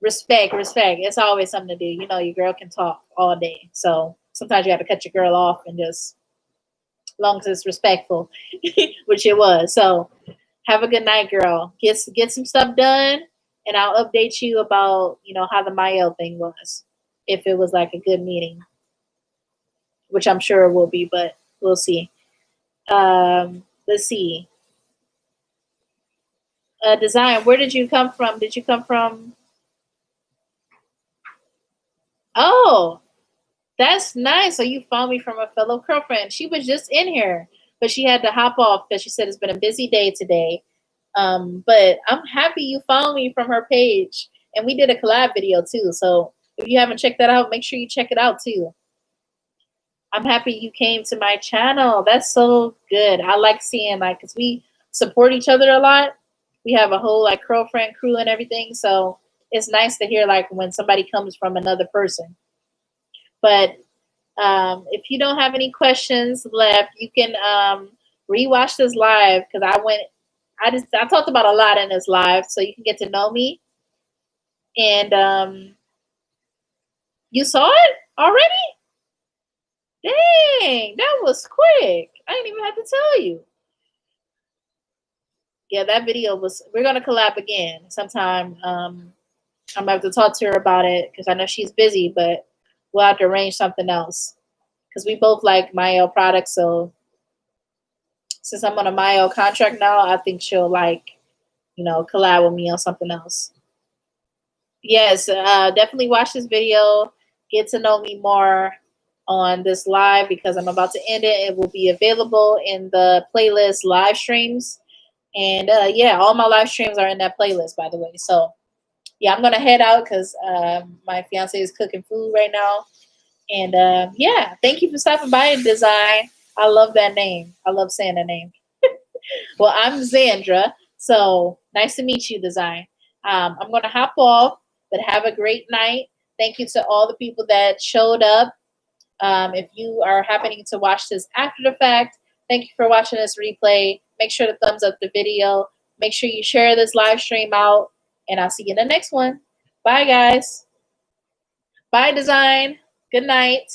Respect. It's always something to do. You know, your girl can talk all day. So sometimes you have to cut your girl off and just, as long as it's respectful, which it was. So have a good night, girl. Get some stuff done, and I'll update you about, how the Mayo thing was. If it was like a good meeting, which I'm sure it will be, but we'll see. Let's see. Design, where did you come from? Did you come from? Oh, that's nice. So you found me from a fellow girlfriend. She was just in here, but she had to hop off because she said it's been a busy day today. But I'm happy you found me from her page. And we did a collab video too. So if you haven't checked that out, make sure you check it out too. I'm happy you came to my channel. That's so good. I like seeing because we support each other a lot. We have a whole girlfriend crew and everything. So it's nice to hear when somebody comes from another person. But if you don't have any questions left, you can rewatch this live because I talked about a lot in this live, so you can get to know me. And you saw it already? Dang, that was quick. I didn't even have to tell you. Yeah, that video was, we're going to collab again sometime. I'm going to have to talk to her about it because I know she's busy, but we'll have to arrange something else because we both like Mayo products. So since I'm on a Mayo contract now, I think she'll collab with me on something else. Yes, definitely watch this video. Get to know me more on this live because I'm about to end it. It will be available in the playlist live streams. And yeah, all my live streams are in that playlist, by the way. So yeah, I'm going to head out because my fiance is cooking food right now. And yeah, thank you for stopping by, Design. I love that name. I love saying that name. Well, I'm Zandra. So nice to meet you, Design. I'm going to hop off, but have a great night. Thank you to all the people that showed up. If you are happening to watch this after the fact, thank you for watching this replay. Make sure to thumbs up the video. Make sure you share this live stream out, and I'll see you in the next one. Bye, guys. Bye, design. Good night.